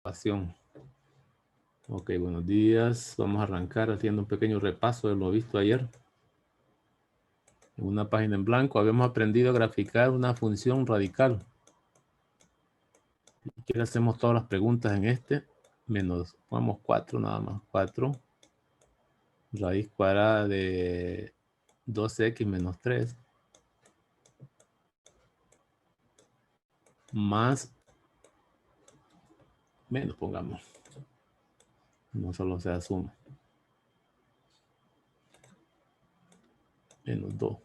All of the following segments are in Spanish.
Grabación. Ok, buenos días. Vamos a arrancar haciendo un pequeño repaso de lo visto ayer. En una página en blanco habíamos aprendido a graficar una función radical. Y aquí hacemos todas las preguntas en este. Menos, pongamos 4 nada más. 4. Raíz cuadrada de 2x menos 3. Más, menos pongamos. No solo sea suma. Menos 2.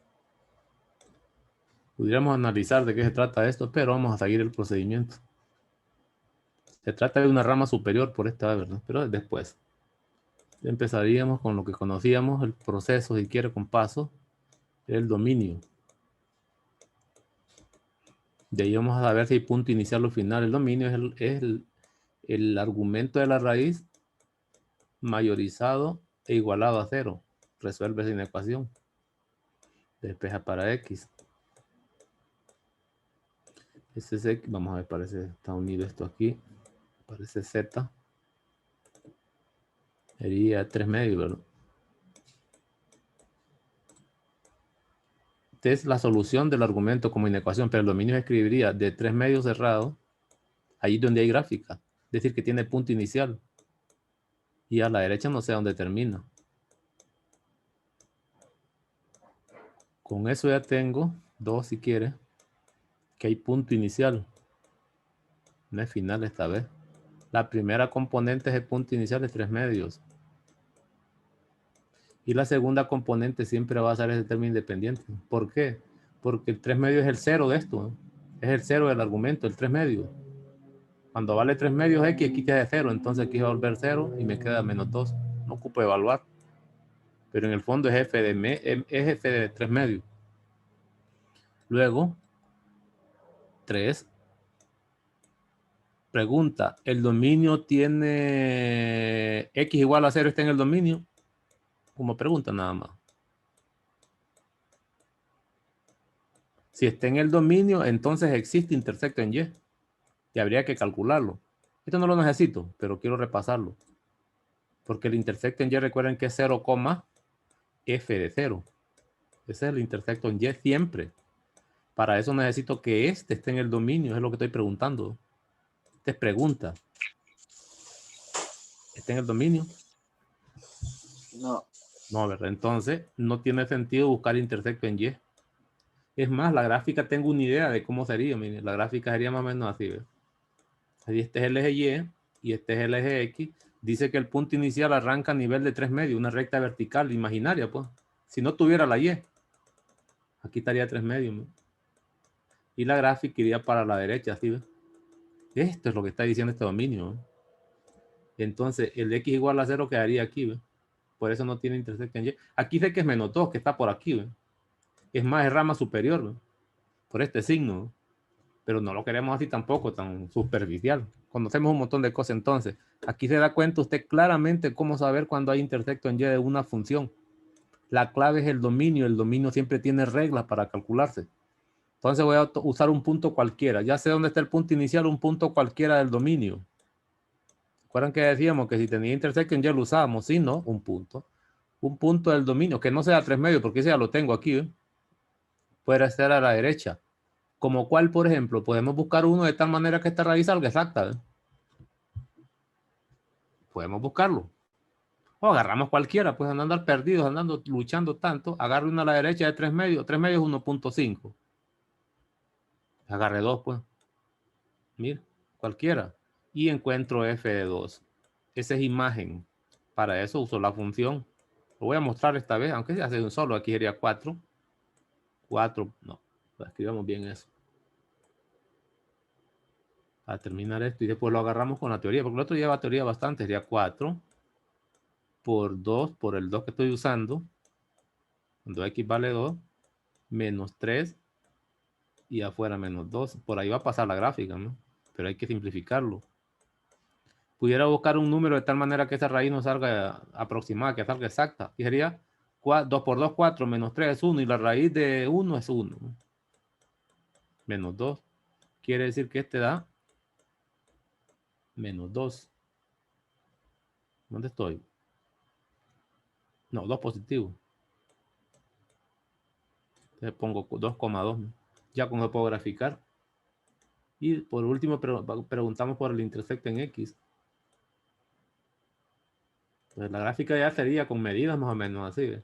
Pudiéramos analizar de qué se trata esto, pero vamos a seguir el procedimiento. Se trata de una rama superior por esta vez, ¿verdad? Pero después. Empezaríamos con lo que conocíamos, el proceso, si quiere, con paso, el dominio. De ahí vamos a ver si hay punto inicial o final. El dominio es el argumento de la raíz mayorizado e igualado a 0. Resuelve esa ecuación. Despeja para x. Este es x. Vamos a ver, parece está unido esto aquí. Parece z. Sería 3 medios, ¿verdad? Esta es la solución del argumento como inecuación, pero el dominio se escribiría de 3 medios cerrado, ahí donde hay gráfica. Es decir, que tiene punto inicial. Y a la derecha no sé dónde termina. Con eso ya tengo 2 si quiere, que hay punto inicial. No es final esta vez. La primera componente es el punto inicial de 3 medios. Y la segunda componente siempre va a ser ese término independiente. ¿Por qué? Porque el 3 medios es el cero de esto, ¿no? Es el cero del argumento, el 3 medios. Cuando vale 3 medios x, aquí queda de 0. Entonces aquí va a volver 0 y me queda menos 2. No ocupo evaluar. Pero en el fondo es f de 3 medios. Luego, 3. Pregunta, ¿el dominio tiene x igual a 0 está en el dominio? Como pregunta nada más. Si está en el dominio, entonces existe intersecto en y. Y habría que calcularlo. Esto no lo necesito, pero quiero repasarlo. Porque el intersecto en y, recuerden que es 0, f de 0. Ese es el intersecto en y siempre. Para eso necesito que este esté en el dominio, es lo que estoy preguntando. Esta es pregunta. ¿Está en el dominio? No. No, ¿verdad? Entonces, no tiene sentido buscar intersecto en y. Es más, la gráfica tengo una idea de cómo sería. Mire, la gráfica sería más o menos así, ¿ves? Ahí este es el eje Y y este es el eje X. Dice que el punto inicial arranca a nivel de 3 medios, una recta vertical imaginaria, pues. Si no tuviera la Y, aquí estaría 3 medios, ¿no? Y la gráfica iría para la derecha, así, ¿ves? Esto es lo que está diciendo este dominio, ¿no? Entonces, el X igual a 0 quedaría aquí, ¿ves? Por eso no tiene intersecto en Y. Aquí sé que es menos 2, que está por aquí, ¿ves? Es más, es rama superior, ¿ves? Por este signo, ¿no? Pero no lo queremos así tampoco, tan superficial. Conocemos un montón de cosas entonces. Aquí se da cuenta usted claramente cómo saber cuando hay intersecto en y de una función. La clave es el dominio siempre tiene reglas para calcularse. Entonces voy a usar un punto cualquiera. Ya sé dónde está el punto inicial, un punto cualquiera del dominio. ¿Recuerdan que decíamos que si tenía intersecto en y lo usábamos? Sí, no, un punto. Un punto del dominio, que no sea 3 medios, porque ese ya lo tengo aquí, ¿eh? Puede ser a la derecha. Como cual, por ejemplo, podemos buscar uno de tal manera que esta raíz salga exacta, ¿eh? Podemos buscarlo. O agarramos cualquiera, pues andando perdidos, andando luchando tanto, agarre una a la derecha de 3 medios. 3 medios es 1.5. Agarre 2, pues. Mira, cualquiera. Y encuentro f de 2. Esa es imagen. Para eso uso la función. Lo voy a mostrar esta vez, aunque sea de un solo. Aquí sería 4. 4, no. Escribamos bien eso. A terminar esto y después lo agarramos con la teoría, porque el otro lleva teoría bastante. Sería 4 por 2, por el 2 que estoy usando. Cuando x vale 2, menos 3 y afuera menos 2. Por ahí va a pasar la gráfica, ¿no? Pero hay que simplificarlo. Pudiera buscar un número de tal manera que esa raíz no salga aproximada, que salga exacta. Y sería 2 por 2, 4, menos 3 es 1 y la raíz de 1 es 1. Menos 2. Quiere decir que este da menos 2. ¿Dónde estoy? No, 2 positivo. Entonces pongo 2,2. Ya con eso puedo graficar. Y por último preguntamos por el intersecto en X. Pues la gráfica ya sería con medidas más o menos así. ¿Ves?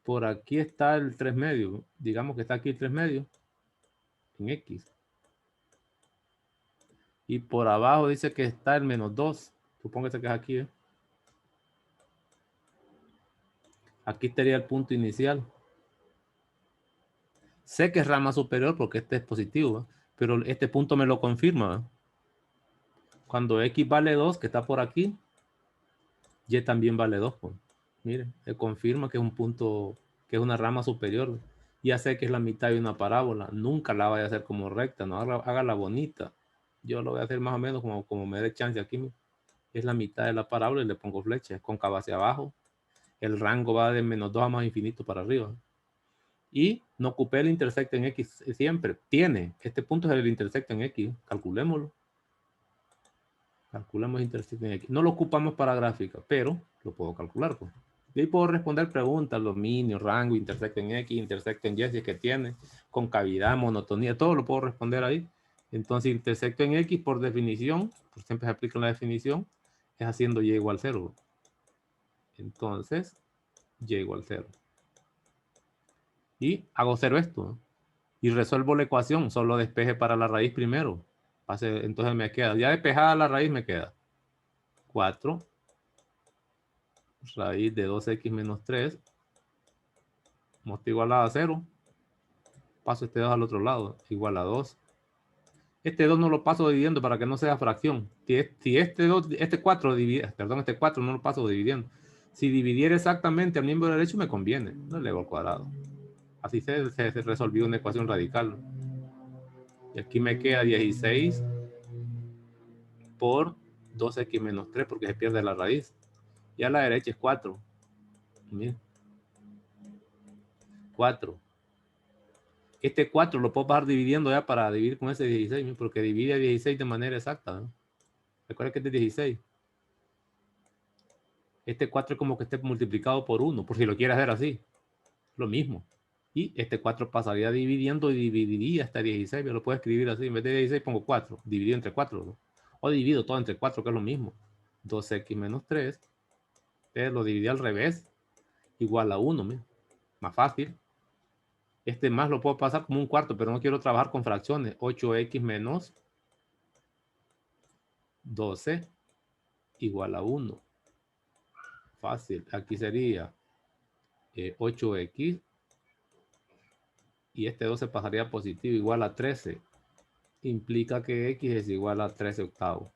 Por aquí está el 3 medio. Digamos que está aquí el 3 medio en X. Y por abajo dice que está el menos 2. Supongo que es aquí. ¿Eh? Aquí estaría el punto inicial. Sé que es rama superior porque este es positivo, ¿eh? Pero este punto me lo confirma. ¿Eh? Cuando X vale 2, que está por aquí, Y también vale 2. Pues. Miren, confirma que es un punto, que es una rama superior. Ya sé que es la mitad de una parábola. Nunca la vaya a hacer como recta, no hágala bonita. Yo lo voy a hacer más o menos como me dé chance aquí. Es la mitad de la parábola y le pongo flecha. Es cóncava hacia abajo. El rango va de menos 2 a más infinito para arriba. Y no ocupé el intersecto en X siempre. Tiene. Este punto es el intersecto en X. Calculémoslo. Calculamos intersecto en X. No lo ocupamos para gráfica, pero lo puedo calcular. Pues. Y ahí puedo responder preguntas, dominio, rango, intersecto en X, intersecto en Y, si es que tiene, concavidad, monotonía, todo lo puedo responder ahí. Entonces, intersecto en X, por definición, por siempre se aplica la definición, es haciendo Y igual 0. Entonces, Y igual 0. Y hago 0 esto. ¿No? Y resuelvo la ecuación, solo despeje para la raíz primero. Entonces me queda, ya despejada la raíz me queda 4 raíz de 2x menos 3 está igualada a 0. Paso este 2 al otro lado, igual a 2. Este 2 no lo paso dividiendo para que no sea fracción. Si este 4 no lo paso dividiendo. Si dividiera exactamente al miembro derecho me conviene. No le hago al cuadrado. Así se resolvió una ecuación radical. Y aquí me queda 16 por 2x menos 3 porque se pierde la raíz. Y a la derecha es 4. Miren. 4. Este 4 lo puedo pasar dividiendo ya para dividir con ese 16, porque divide a 16 de manera exacta. ¿No? Recuerda que este es 16. Este 4 es como que esté multiplicado por 1, por si lo quieres hacer así. Lo mismo. Y este 4 pasaría dividiendo y dividiría hasta 16. Yo lo puedo escribir así. En vez de 16 pongo 4. Dividido entre 4. ¿no? O divido todo entre 4, que es lo mismo. 2x menos 3. Lo dividí al revés. Igual a 1. ¿no? Más fácil. Este más lo puedo pasar como un cuarto, pero no quiero trabajar con fracciones. 8x menos 12 igual a 1. Fácil. Aquí sería 8x y este 12 pasaría positivo igual a 13. Implica que x es igual a 13 octavos.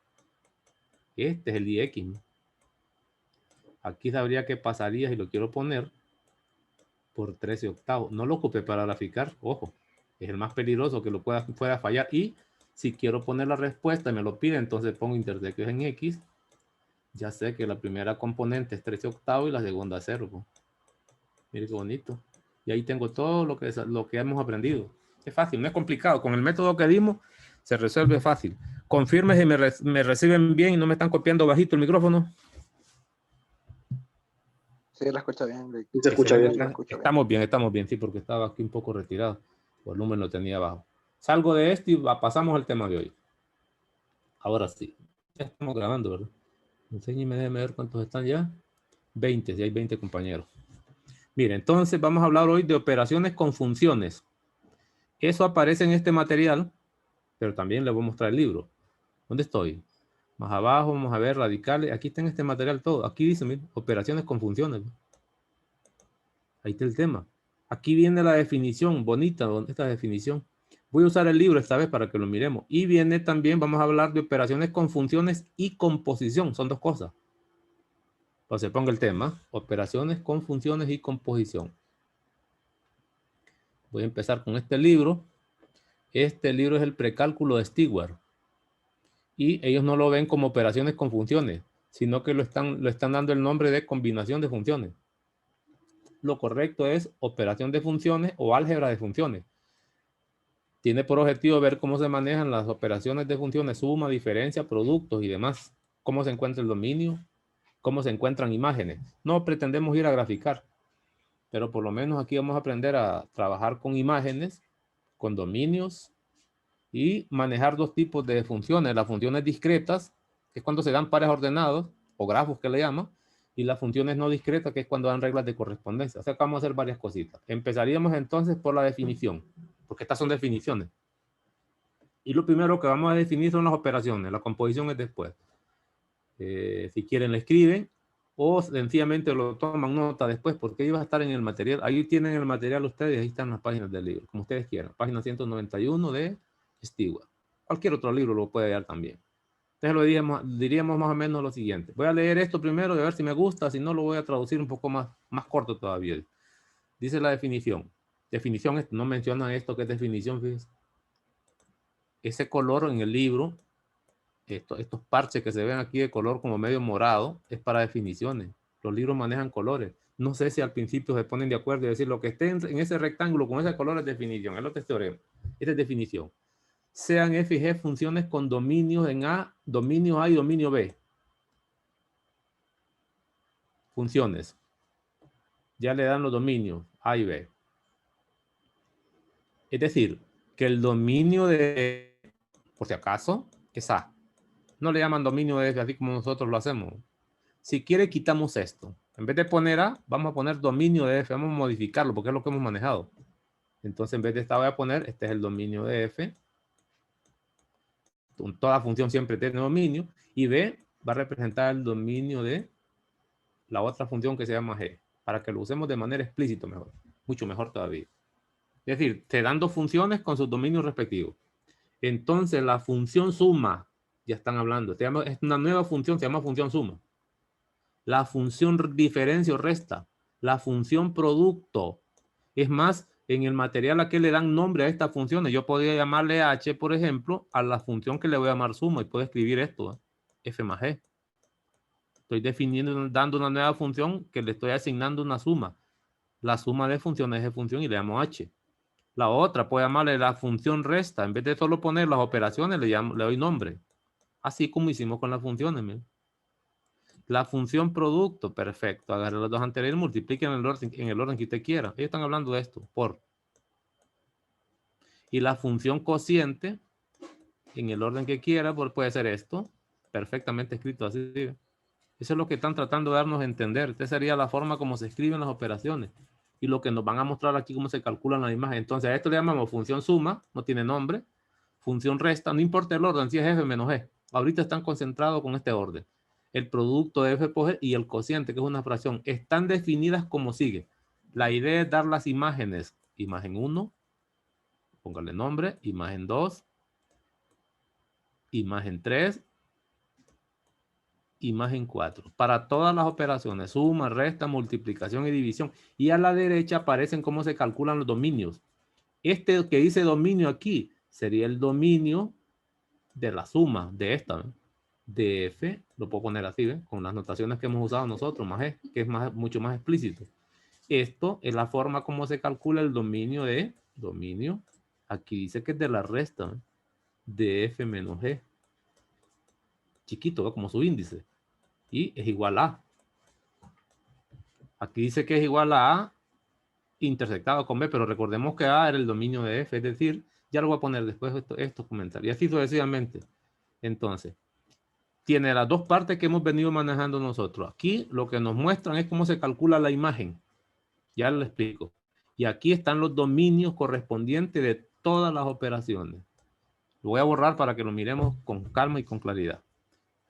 Este es el dx. Aquí sabría que pasaría, si lo quiero poner, por 13 octavos. No lo ocupé para graficar, ojo. Es el más peligroso que lo pueda fallar. Y si quiero poner la respuesta, me lo pide, entonces pongo intersectos en x. Ya sé que la primera componente es 13 octavos y la segunda 0. Pues. Mire qué bonito. Y ahí tengo todo lo que hemos aprendido. Es fácil, no es complicado. Con el método que dimos se resuelve fácil. Confirme si me reciben bien y no me están copiando bajito el micrófono. Sí, la escucha bien. Se escucha bien. Estamos bien, sí, porque estaba aquí un poco retirado. El volumen lo tenía bajo. Salgo de esto y pasamos al tema de hoy. Ahora sí. Ya estamos grabando, ¿verdad? Enséñeme, déjeme ver cuántos están ya. 20, si hay 20 compañeros. Mire, entonces vamos a hablar hoy de operaciones con funciones. Eso aparece en este material, pero también les voy a mostrar el libro. ¿Dónde estoy? Más abajo, vamos a ver radicales. Aquí está en este material todo. Aquí dice, miren, operaciones con funciones. Ahí está el tema. Aquí viene la definición, bonita, esta definición. Voy a usar el libro esta vez para que lo miremos. Y viene también, vamos a hablar de operaciones con funciones y composición. Son dos cosas. Entonces ponga el tema, operaciones con funciones y composición. Voy a empezar con este libro. Este libro es el precálculo de Stewart. Y ellos no lo ven como operaciones con funciones, sino que lo están dando el nombre de combinación de funciones. Lo correcto es operación de funciones o álgebra de funciones. Tiene por objetivo ver cómo se manejan las operaciones de funciones suma, diferencia, productos y demás. Cómo se encuentra el dominio, cómo se encuentran imágenes. No pretendemos ir a graficar, pero por lo menos aquí vamos a aprender a trabajar con imágenes, con dominios y manejar dos tipos de funciones. Las funciones discretas, que es cuando se dan pares ordenados, o grafos que le llaman, y las funciones no discretas, que es cuando dan reglas de correspondencia. O sea, que vamos a hacer varias cositas. Empezaríamos entonces por la definición, porque estas son definiciones. Y lo primero que vamos a definir son las operaciones. La composición es después. Si quieren, la escriben o sencillamente lo toman nota después, porque ahí va a estar en el material. Ahí tienen el material ustedes, ahí están las páginas del libro, como ustedes quieran. Página 191 de Stewart. Cualquier otro libro lo puede hallar también. Entonces diríamos más o menos lo siguiente. Voy a leer esto primero y a ver si me gusta, si no lo voy a traducir un poco más corto todavía. Dice la definición. Definición, no menciona esto que es definición, fíjense. Ese color en el libro, estos parches que se ven aquí de color como medio morado, es para definiciones. Los libros manejan colores. No sé si al principio se ponen de acuerdo y decir lo que esté en ese rectángulo con ese color es definición. Es lo que teorema. Esta es definición. Sean F y G funciones con dominios en A, dominio A y dominio B. Funciones. Ya le dan los dominios A y B. Es decir, que el dominio de, por si acaso, es A. No le llaman dominio de F así como nosotros lo hacemos. Si quiere, quitamos esto. En vez de poner A, vamos a poner dominio de F. Vamos a modificarlo porque es lo que hemos manejado. Entonces, en vez de esta voy a poner, este es el dominio de F. Toda función siempre tiene dominio. Y B va a representar el dominio de la otra función que se llama G. Para que lo usemos de manera explícita mejor. Mucho mejor todavía. Es decir, te dan dos funciones con sus dominios respectivos. Entonces, la función suma, ya están hablando, es una nueva función, se llama función suma. La función diferencia o resta, la función producto. Es más, en el material a que le dan nombre a estas funciones, yo podría llamarle h, por ejemplo, a la función que le voy a llamar suma y puedo escribir esto, f más g. Estoy definiendo, dando una nueva función que le estoy asignando una suma. La suma de funciones de función y le llamo h. La otra, puedo llamarle la función resta. En vez de solo poner las operaciones, le doy nombre. Así como hicimos con las funciones. ¿Me? La función producto, perfecto. Agarre los dos anteriores y multipliquen en el orden que usted quiera. Ellos están hablando de esto, por. Y la función cociente, en el orden que quiera, puede ser esto. Perfectamente escrito así. Eso es lo que están tratando de darnos a entender. Esta sería la forma como se escriben las operaciones. Y lo que nos van a mostrar aquí, cómo se calculan las imágenes. Entonces, a esto le llamamos función suma, no tiene nombre. Función resta, no importa el orden, si es f menos g. Ahorita están concentrados con este orden. El producto de f por g y el cociente, que es una fracción, están definidas como sigue. La idea es dar las imágenes. Imagen 1, póngale nombre. Imagen 2, imagen 3, imagen 4. Para todas las operaciones, suma, resta, multiplicación y división. Y a la derecha aparecen cómo se calculan los dominios. Este que dice dominio aquí sería el dominio de la suma de esta, ¿no? De f, lo puedo poner así, ¿ven? Con las notaciones que hemos usado nosotros, más e, que es mucho más explícito. Esto es la forma como se calcula el dominio de dominio. Aquí dice que es de la resta, ¿no? De f menos g. Chiquito, ¿no? Como su índice. Y es igual a. Aquí dice que es igual a intersectado con b, pero recordemos que a era el dominio de f, es decir, ya lo voy a poner después estos comentarios. Y así sucesivamente. Entonces, tiene las dos partes que hemos venido manejando nosotros. Aquí lo que nos muestran es cómo se calcula la imagen. Ya lo explico. Y aquí están los dominios correspondientes de todas las operaciones. Lo voy a borrar para que lo miremos con calma y con claridad.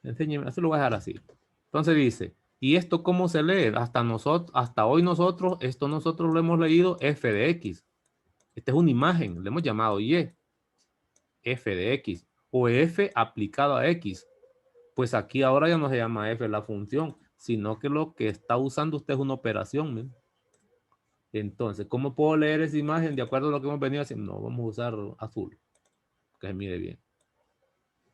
Enséñeme, eso lo voy a dejar así. Entonces dice, ¿y esto cómo se lee? Hasta hoy nosotros lo hemos leído f de x. Esta es una imagen, le hemos llamado y. F de x. O f aplicado a x. Pues aquí ahora ya no se llama f la función, sino que lo que está usando usted es una operación. ¿Me? Entonces, ¿cómo puedo leer esa imagen de acuerdo a lo que hemos venido haciendo? No, vamos a usar azul, que se mire bien.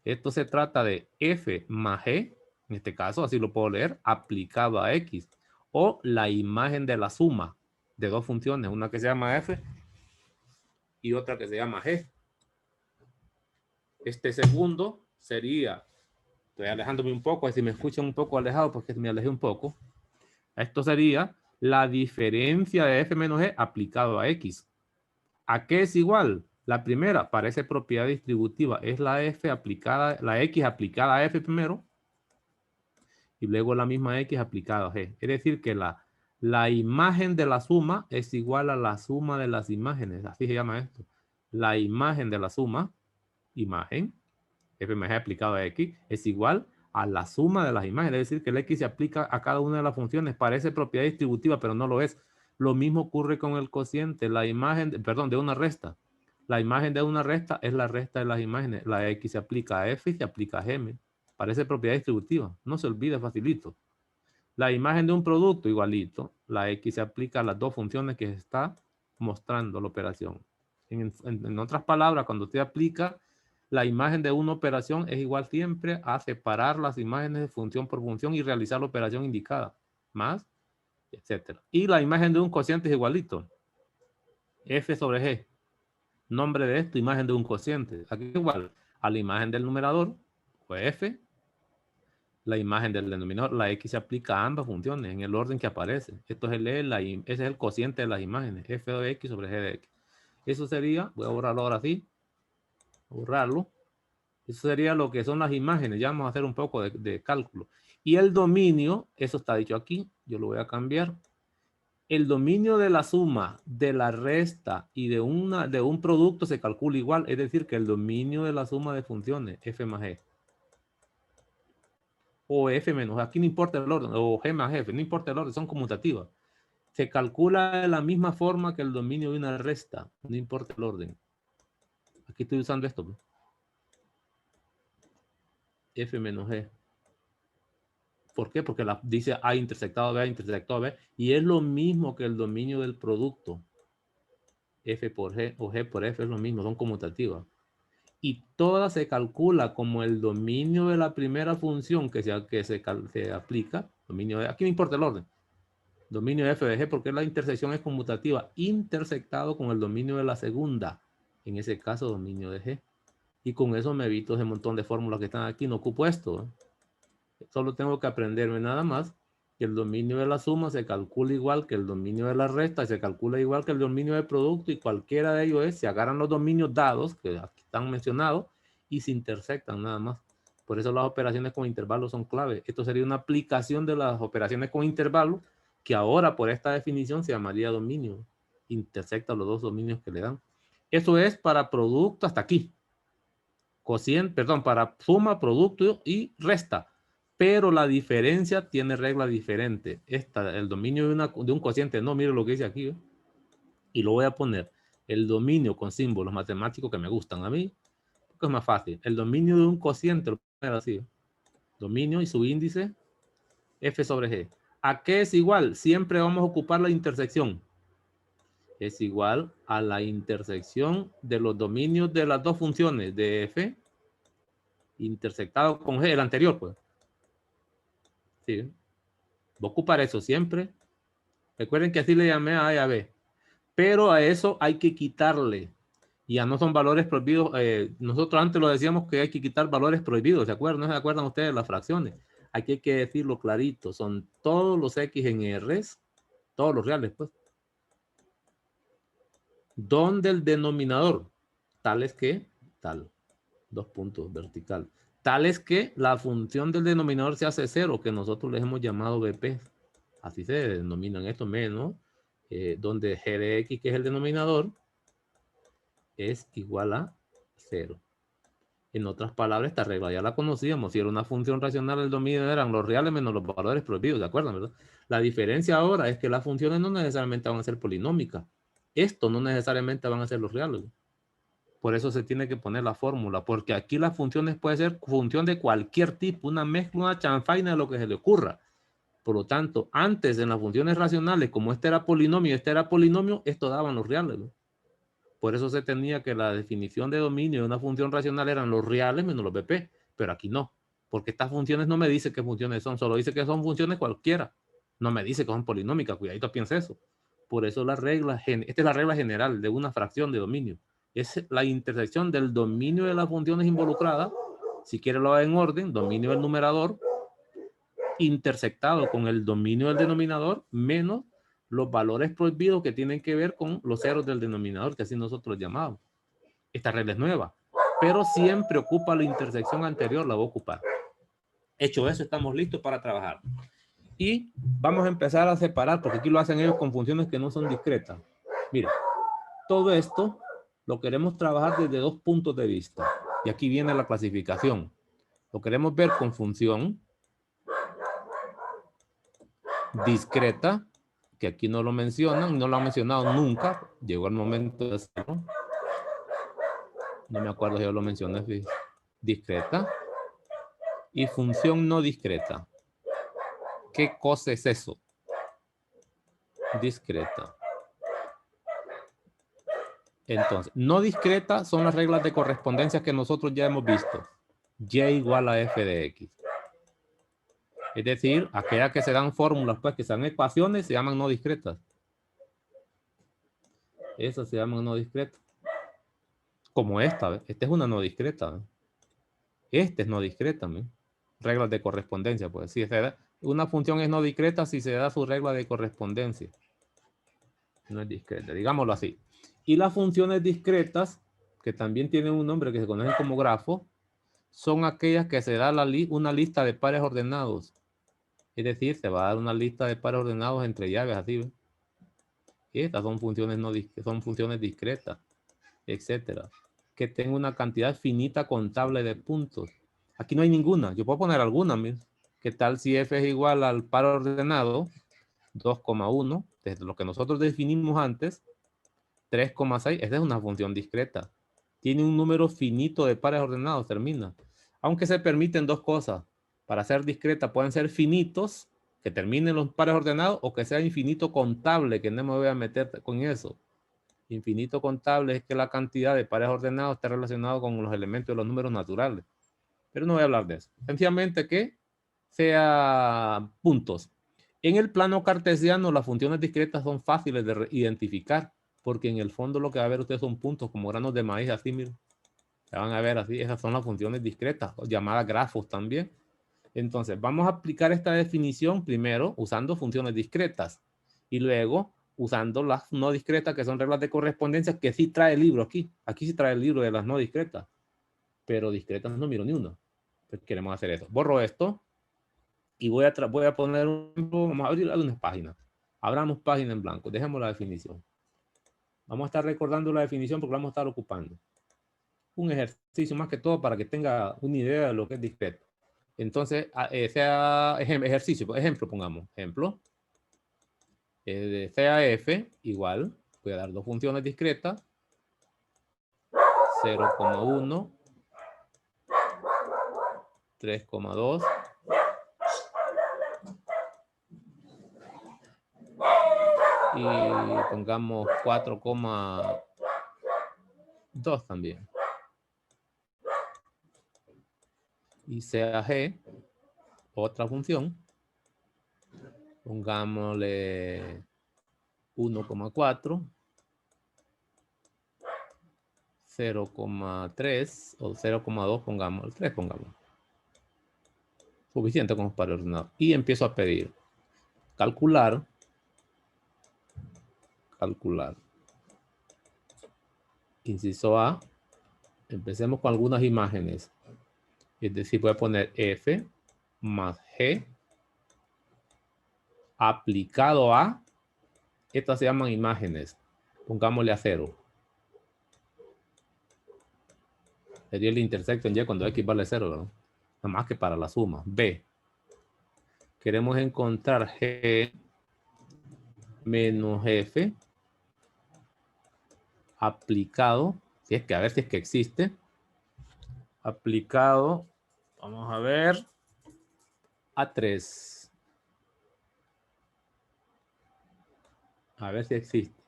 Esto se trata de f más g, en este caso, así lo puedo leer, aplicado a x, o la imagen de la suma de dos funciones, una que se llama f y otra que se llama g. Este segundo sería, estoy alejándome un poco, si me escuchan un poco alejado, porque me alejé un poco. Esto sería la diferencia de f menos g aplicado a x. ¿A qué es igual? La primera parece propiedad distributiva, es la f aplicada, la x aplicada a f primero, y luego la misma x aplicada a g. Es decir, que la imagen de la suma es igual a la suma de las imágenes. Así se llama esto. La imagen de la suma, imagen, f más g aplicado a x, es igual a la suma de las imágenes. Es decir, que el x se aplica a cada una de las funciones. Parece propiedad distributiva, pero no lo es. Lo mismo ocurre con el cociente. La imagen, de una resta. La imagen de una resta es la resta de las imágenes. La x se aplica a f y se aplica a g. Parece propiedad distributiva. No se olvide, facilito. La imagen de un producto, igualito. La x se aplica a las dos funciones que está mostrando la operación. En otras palabras, cuando usted aplica la imagen de una operación, es igual siempre a separar las imágenes de función por función y realizar la operación indicada. Más, etcétera. Y la imagen de un cociente es igualito. F sobre G. Nombre de esto, imagen de un cociente. Aquí es igual a la imagen del numerador, o F. La imagen del denominador, la X se aplica a ambas funciones en el orden que aparece. Esto es ese es el cociente de las imágenes, F de X sobre G de X. Eso sería, voy a borrarlo ahora sí, borrarlo. Eso sería lo que son las imágenes. Ya vamos a hacer un poco de cálculo. Y el dominio, eso está dicho aquí, yo lo voy a cambiar. El dominio de la suma, de la resta y de un producto se calcula igual. Es decir, que el dominio de la suma de funciones, F más G. O F menos, aquí no importa el orden, o G más F, no importa el orden, son conmutativas. Se calcula de la misma forma que el dominio de una resta, no importa el orden. Aquí estoy usando esto. F menos G. ¿Por qué? Porque dice A intersectado B, A intersectado B, y es lo mismo que el dominio del producto. F por G o G por F es lo mismo, son conmutativas. Y toda se calcula como el dominio de la primera función que se aplica. Dominio de, aquí no importa el orden. Dominio de f de g porque la intersección es conmutativa. Intersectado con el dominio de la segunda. En ese caso, dominio de g. Y con eso me evito ese montón de fórmulas que están aquí. No ocupo esto. Solo tengo que aprenderme nada más que el dominio de la suma se calcula igual que el dominio de la resta y se calcula igual que el dominio del producto, y cualquiera de ellos se agarran los dominios dados que aquí están mencionados y se intersectan nada más. Por eso las operaciones con intervalos son clave. Esto sería una aplicación de las operaciones con intervalos que ahora por esta definición se llamaría dominio. Intersecta los dos dominios que le dan. Eso es para producto hasta aquí. Cociente, perdón, para suma, producto y resta. Pero la diferencia tiene regla diferente. El dominio de un cociente, no, mire lo que dice aquí. Y lo voy a poner. El dominio con símbolos matemáticos que me gustan a mí, porque es más fácil. El dominio de un cociente, lo voy a poner así. Dominio y su índice, F sobre G. ¿A qué es igual? Siempre vamos a ocupar la intersección. Es igual a la intersección de los dominios de las dos funciones de F intersectado con G, el anterior, pues. Sí. Voy a ocupar eso siempre. Recuerden que así le llamé a A y a B. Pero a eso hay que quitarle. Ya no son valores prohibidos. Nosotros antes lo decíamos que hay que quitar valores prohibidos. ¿Se acuerdan? ¿No se acuerdan ustedes de las fracciones? Aquí hay que decirlo clarito. Son todos los X en R's. Todos los reales, pues. Donde el denominador, tal es que, tal, dos puntos vertical, tal es que la función del denominador se hace cero, que nosotros les hemos llamado BP. Así se denominan estos menos, donde g de x, que es el denominador, es igual a 0. En otras palabras, esta regla ya la conocíamos. Si era una función racional, el dominio eran los reales menos los valores prohibidos, ¿de acuerdo? ¿Verdad? La diferencia ahora es que las funciones no necesariamente van a ser polinómicas. Esto no necesariamente van a ser los reales. Por eso se tiene que poner la fórmula, porque aquí las funciones pueden ser función de cualquier tipo, una mezcla, una chanfaina de lo que se le ocurra. Por lo tanto, antes en las funciones racionales, como este era polinomio, esto daban los reales, ¿no? Por eso se tenía que la definición de dominio de una función racional eran los reales menos los BP, pero aquí no, porque estas funciones no me dice qué funciones son, solo dice que son funciones cualquiera. No me dice que son polinómicas, cuidadito piensa eso. Por eso la regla, esta es la regla general de una fracción de dominio. Es la intersección del dominio de las funciones involucradas, si quiere lo hago en orden, dominio del numerador, intersectado con el dominio del denominador, menos los valores prohibidos que tienen que ver con los ceros del denominador, que así nosotros llamamos. Esta regla es nueva, pero siempre ocupa la intersección anterior, la va a ocupar. Hecho eso, estamos listos para trabajar. Y vamos a empezar a separar, porque aquí lo hacen ellos con funciones que no son discretas. Mira, todo esto lo queremos trabajar desde dos puntos de vista. Y aquí viene la clasificación. Lo queremos ver con función discreta, que aquí no lo mencionan, no lo han mencionado nunca. Llegó el momento de hacerlo. No me acuerdo si yo lo mencioné. Discreta. Y función no discreta. ¿Qué cosa es eso? Discreta. Entonces, no discreta son las reglas de correspondencia que nosotros ya hemos visto. Y igual a f de x. Es decir, aquellas que se dan fórmulas, pues que sean ecuaciones, se llaman no discretas. Esas se llaman no discretas. Como esta, ¿ves? Esta es una no discreta. ¿Ves? Esta es no discreta. ¿Ves? Reglas de correspondencia, pues. Si se da, una función es no discreta si se da su regla de correspondencia. No es discreta, digámoslo así. Y las funciones discretas, que también tienen un nombre que se conocen como grafo, son aquellas que se da una lista de pares ordenados. Es decir, se va a dar una lista de pares ordenados entre llaves, así, ¿ves? Estas son funciones, son funciones discretas, etcétera. Que tenga una cantidad finita contable de puntos. Aquí no hay ninguna. Yo puedo poner alguna, ¿ves? ¿Qué tal si f es igual al par ordenado 2,1, desde lo que nosotros definimos antes, 3,6? Esta es una función discreta. Tiene un número finito de pares ordenados, termina. Aunque se permiten dos cosas. Para ser discreta pueden ser finitos, que terminen los pares ordenados, o que sea infinito contable, que no me voy a meter con eso. Infinito contable es que la cantidad de pares ordenados está relacionado con los elementos de los números naturales. Pero no voy a hablar de eso. Sencillamente que sea puntos. En el plano cartesiano, las funciones discretas son fáciles de identificar, porque en el fondo lo que va a ver ustedes son puntos como granos de maíz, así, miren. Ya van a ver así, esas son las funciones discretas, llamadas grafos también. Entonces, vamos a aplicar esta definición primero usando funciones discretas y luego usando las no discretas, que son reglas de correspondencia, que sí trae el libro aquí. Aquí sí trae el libro de las no discretas, pero discretas no miro ni una. Pues queremos hacer eso. Borro esto y voy a poner vamos a abrir algunas páginas. Abramos página en blanco, dejemos la definición. Vamos a estar recordando la definición porque la vamos a estar ocupando. Un ejercicio más que todo para que tenga una idea de lo que es discreto. Entonces, sea ejercicio, ejemplo, pongamos, ejemplo, sea f igual, voy a dar dos funciones discretas, 0,1, 3,2, y pongamos 4,2 también. Y sea g, otra función, pongámosle 1,4, 0,3 o 0,2, pongamos, 3 pongamos. Suficiente como para ordenar. Y empiezo a pedir calcular. Inciso A. Empecemos con algunas imágenes. Es decir, voy a poner F más G aplicado a, estas se llaman imágenes. Pongámosle a 0. Sería el intersección Y cuando X vale 0, ¿verdad? Nada más que para la suma. B. Queremos encontrar G menos F aplicado, si es que a ver si es que existe, aplicado, vamos a ver, a 3. A ver si existe.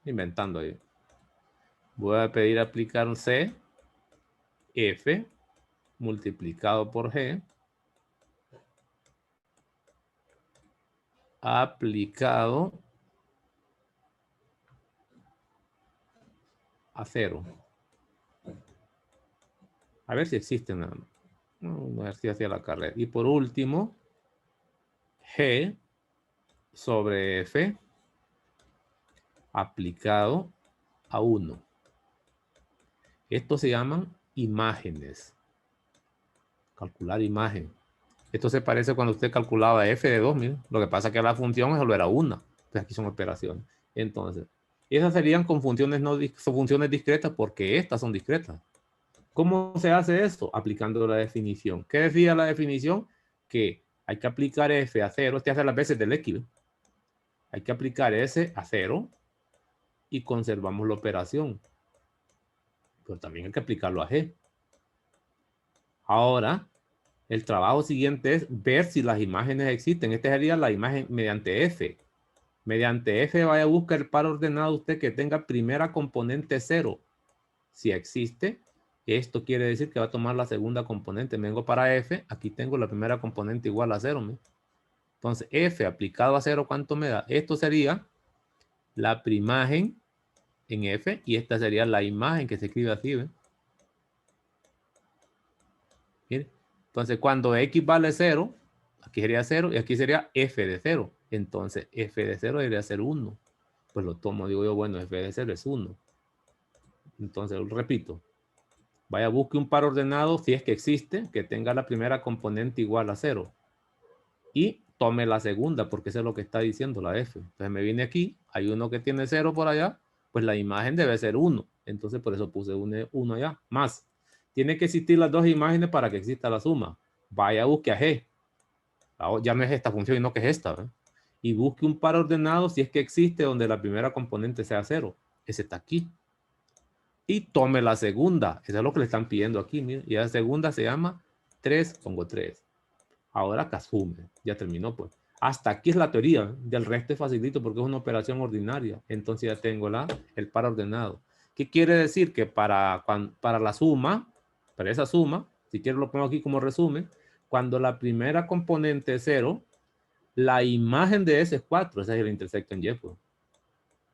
Inventando ahí. Voy a pedir aplicar un C, F, multiplicado por G, aplicado a 0. A ver si existen nada más. A ver si hacía la carrera. Y por último, G sobre F aplicado a 1. Estos se llaman imágenes. Calcular imagen. Esto se parece cuando usted calculaba F de 2, miren. Lo que pasa es que la función solo era una. Entonces aquí son operaciones. Entonces, esas serían con funciones, son funciones discretas porque estas son discretas. ¿Cómo se hace esto? Aplicando la definición. ¿Qué decía la definición? Que hay que aplicar F a 0. Este hace las veces del X. Hay que aplicar S a 0 y conservamos la operación. Pero también hay que aplicarlo a G. Ahora, el trabajo siguiente es ver si las imágenes existen. Esta sería la imagen mediante F. Mediante F vaya a buscar el par ordenado usted que tenga primera componente 0. Si existe, esto quiere decir que va a tomar la segunda componente. Me vengo para F, aquí tengo la primera componente igual a 0. Entonces, F aplicado a 0, ¿cuánto me da? Esto sería la primagen en F y esta sería la imagen que se escribe así. ¿Ve? Mire. Entonces, cuando X vale 0, aquí sería 0 y aquí sería F de 0. Entonces, F de 0 debería ser 1. Pues lo tomo, digo yo, bueno, F de 0 es 1. Entonces, repito. Vaya, busque un par ordenado, si es que existe, que tenga la primera componente igual a 0. Y tome la segunda, porque eso es lo que está diciendo la F. Entonces me viene aquí, hay uno que tiene 0 por allá, pues la imagen debe ser 1. Entonces por eso puse 1 allá. Más, tiene que existir las dos imágenes para que exista la suma. Vaya, busque a G. Ya no es esta función, sino que es esta. ¿Ve? Y busque un par ordenado si es que existe donde la primera componente sea 0. Ese está aquí. Y tome la segunda. Eso es lo que le están pidiendo aquí. Miren. Y la segunda se llama 3, pongo 3. Ahora acá asume. Ya terminó pues. Hasta aquí es la teoría. Del resto es facilito porque es una operación ordinaria. Entonces ya tengo el par ordenado. ¿Qué quiere decir? Que para la suma, para esa suma, si quiero lo pongo aquí como resumen, cuando la primera componente es 0, la imagen de S es 4. Ese es el intersecto en Y. Pues.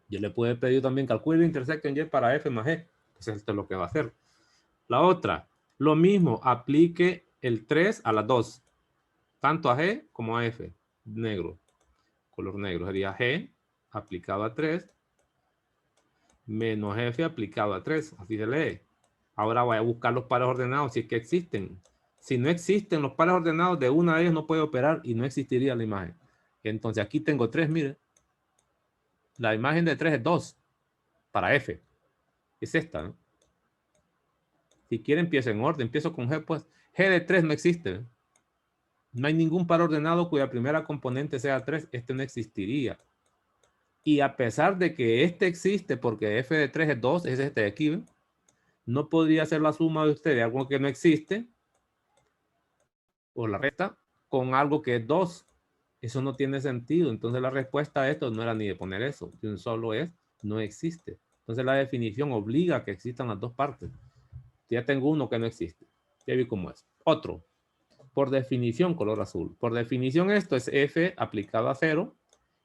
Yo le puedo pedir también calcule el intersecto en Y para F más G. Pues esto es lo que va a hacer. La otra, lo mismo, aplique el 3 a las 2. Tanto a G como a F. Negro. Color negro sería G aplicado a 3 menos F aplicado a 3. Así se lee. Ahora voy a buscar los pares ordenados si es que existen. Si no existen los pares ordenados, de una de ellas no puede operar y no existiría la imagen. Entonces aquí tengo 3, mire. La imagen de 3 es 2 para F. Es esta, ¿no? Si quiere empiezo en orden. Empiezo con G, pues. G de 3 no existe. No hay ningún par ordenado cuya primera componente sea 3. Este no existiría. Y a pesar de que este existe porque F de 3 es 2, es este de aquí, ¿ven? No podría ser la suma de usted de algo que no existe o la resta con algo que es 2. Eso no tiene sentido. Entonces la respuesta a esto no era ni de poner eso. Solo es no existe. Entonces la definición obliga a que existan las dos partes. Ya tengo uno que no existe. Ya vi cómo es. Otro. Por definición, color azul. Por definición esto es F aplicado a 0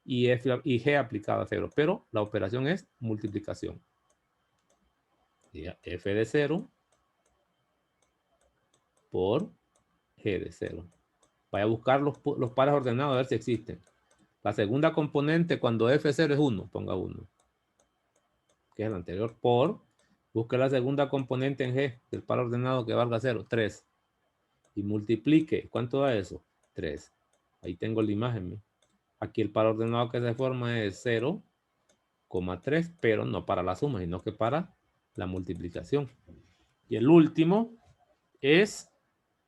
y G aplicado a 0. Pero la operación es multiplicación. F de 0 por G de 0. Vaya a buscar los pares ordenados a ver si existen. La segunda componente cuando F0 es 1, ponga 1. Que es el anterior por, busque la segunda componente en G del par ordenado que valga 0, 3. Y multiplique, ¿cuánto da eso? 3. Ahí tengo la imagen. Aquí el par ordenado que se forma es 0,3, pero no para la suma, sino que para la multiplicación. Y el último es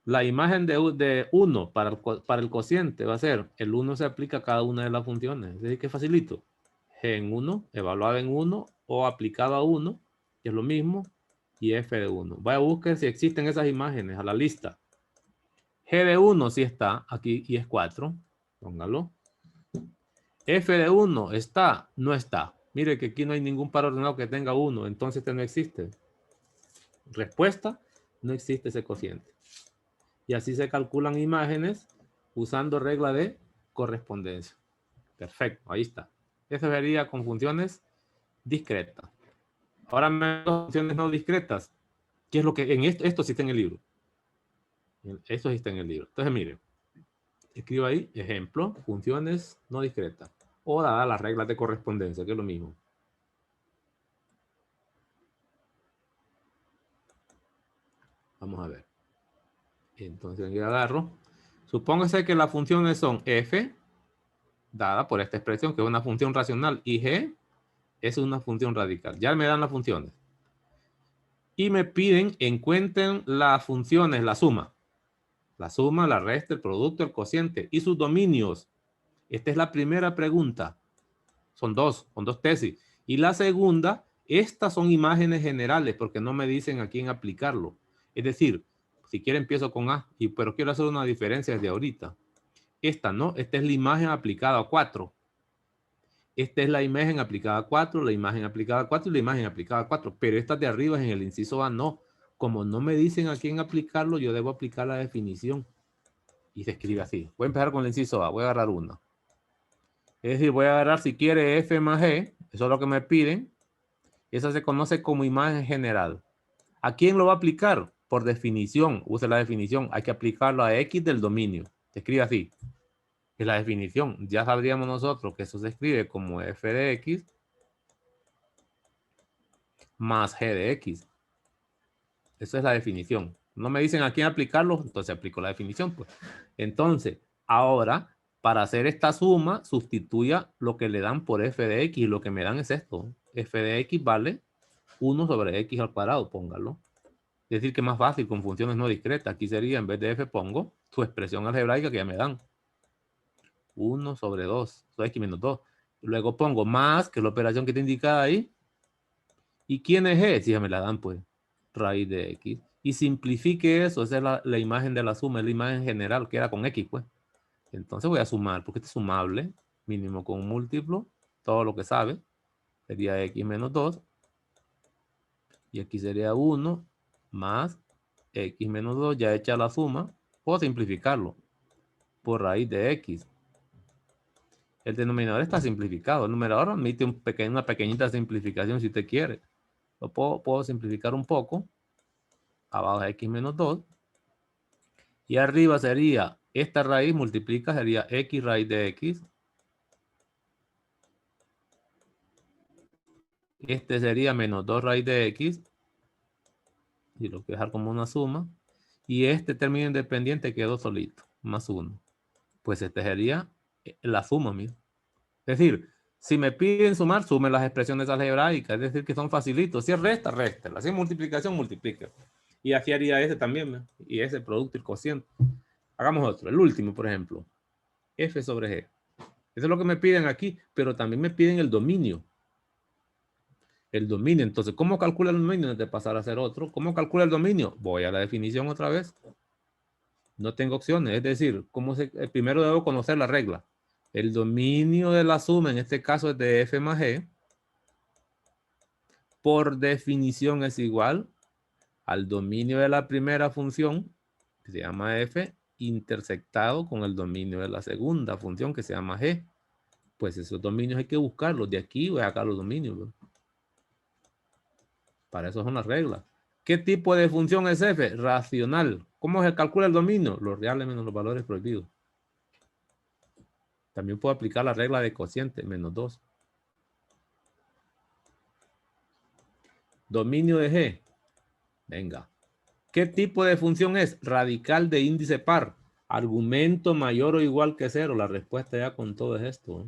la imagen de 1 para el cociente. Va a ser, el 1 se aplica a cada una de las funciones. Es decir, que facilito. G en 1, evaluado en 1 o aplicado a 1, que es lo mismo, y F de 1. Vaya a buscar si existen esas imágenes a la lista. G de 1 sí está aquí y es 4. Póngalo. F de 1 está, no está. Mire que aquí no hay ningún par ordenado que tenga 1, entonces este no existe. Respuesta, no existe ese cociente. Y así se calculan imágenes usando regla de correspondencia. Perfecto, ahí está. Eso sería con funciones discretas. Ahora me funciones no discretas. ¿Qué es lo que en esto sí está en el libro? Esto sí está en el libro. Entonces, miren, escribo ahí, ejemplo, funciones no discretas. O dadas las reglas de correspondencia, que es lo mismo. Vamos a ver. Entonces aquí agarro. Supóngase que las funciones son f, dada por esta expresión, que es una función racional, y g es una función radical. Ya me dan las funciones. Y me piden, encuentren las funciones, la suma. La suma, la resta, el producto, el cociente y sus dominios. Esta es la primera pregunta. Son dos tesis. Y la segunda, estas son imágenes generales porque no me dicen a quién aplicarlo. Es decir, si quiero empiezo con A, pero quiero hacer una diferencia desde ahorita. Esta no, esta es la imagen aplicada a 4. Esta es la imagen aplicada a 4, la imagen aplicada a 4 y la imagen aplicada a 4. Pero esta de arriba en el inciso A no. Como no me dicen a quién aplicarlo, yo debo aplicar la definición. Y se escribe así. Voy a empezar con el inciso A. Voy a agarrar una. Es decir, voy a agarrar si quiere F más G. Eso es lo que me piden. Esa se conoce como imagen general. ¿A quién lo va a aplicar? Por definición. Use la definición. Hay que aplicarlo a X del dominio. Se escribe así. Es la definición. Ya sabríamos nosotros que eso se escribe como F de X más G de X. Esa es la definición. No me dicen a quién aplicarlo, entonces aplico la definición. Pues. Entonces, ahora, para hacer esta suma, sustituya lo que le dan por F de X. Y lo que me dan es esto. F de X vale 1 sobre X al cuadrado, póngalo. Es decir, que es más fácil con funciones no discretas. Aquí sería, en vez de F, pongo su expresión algebraica que ya me dan. 1 sobre 2, X menos 2. Luego pongo más, que es la operación que está indicada ahí. ¿Y quién es G? Si ya me la dan, pues, raíz de X. Y simplifique eso, esa es la imagen de la suma, es la imagen general, que era con X, pues. Entonces voy a sumar, porque este es sumable, mínimo con un múltiplo, todo lo que sabe, sería X menos 2. Y aquí sería 1 más X menos 2, ya hecha la suma, puedo simplificarlo por raíz de X. El denominador está simplificado. El numerador admite una pequeñita simplificación si usted quiere. Lo puedo simplificar un poco. Abajo es X menos 2. Y arriba sería, esta raíz multiplica, sería X raíz de X. Este sería menos 2 raíz de X. Y lo voy a dejar como una suma. Y este término independiente quedó solito, más 1. Pues este sería la suma, mira. Es decir, si me piden sumar, sumen las expresiones algebraicas. Es decir, que son facilitos. Si es resta, resta. Si es multiplicación, multiplica. Y aquí haría ese también, ¿no? Y ese producto, el cociente. Hagamos otro. El último, por ejemplo. F sobre G. Eso es lo que me piden aquí, pero también me piden el dominio. El dominio. Entonces, ¿cómo calcula el dominio antes de pasar a hacer otro? ¿Cómo calcula el dominio? Voy a la definición otra vez. No tengo opciones. Es decir, primero debo conocer la regla. El dominio de la suma, en este caso es de F más G, por definición es igual al dominio de la primera función, que se llama F, intersectado con el dominio de la segunda función, que se llama G. Pues esos dominios hay que buscarlos. De aquí voy a sacar los dominios, ¿no? Para eso son las reglas. ¿Qué tipo de función es F? Racional. ¿Cómo se calcula el dominio? Los reales menos los valores prohibidos. También puedo aplicar la regla de cociente, menos 2. Dominio de G. Venga. ¿Qué tipo de función es? Radical de índice par. Argumento mayor o igual que 0. La respuesta ya con todo es esto.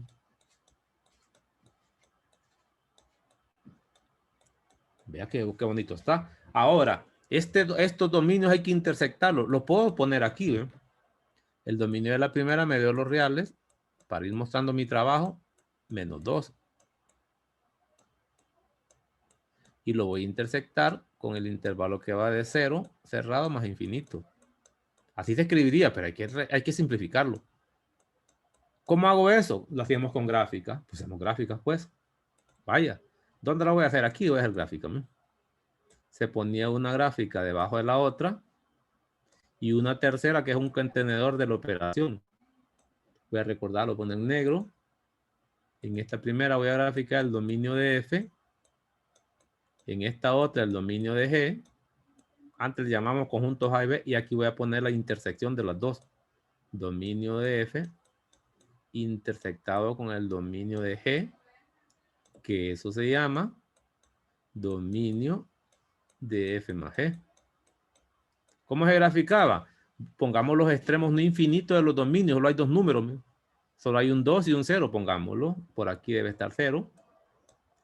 Vea qué bonito está. Ahora, estos dominios hay que intersectarlos. Lo puedo poner aquí. ¿eh? El dominio de la primera me dio los reales. Para ir mostrando mi trabajo, menos 2. Y lo voy a intersectar con el intervalo que va de 0, cerrado, más infinito. Así se escribiría, pero hay que simplificarlo. ¿Cómo hago eso? Lo hacemos con gráficas. Pues hacemos gráficas, pues. Vaya. ¿Dónde la voy a hacer? Aquí voy a hacer gráfica. ¿no? Se ponía una gráfica debajo de la otra y una tercera que es un contenedor de la operación. Voy a recordarlo, poner en negro. En esta primera voy a graficar el dominio de F. En esta otra el dominio de G. Antes llamamos conjuntos A y B y aquí voy a poner la intersección de las dos. Dominio de F intersectado con el dominio de G, que eso se llama dominio de F más G. ¿Cómo se graficaba? Pongamos los extremos no infinitos de los dominios, solo hay dos números. Solo hay un 2 y un 0, pongámoslo. Por aquí debe estar 0.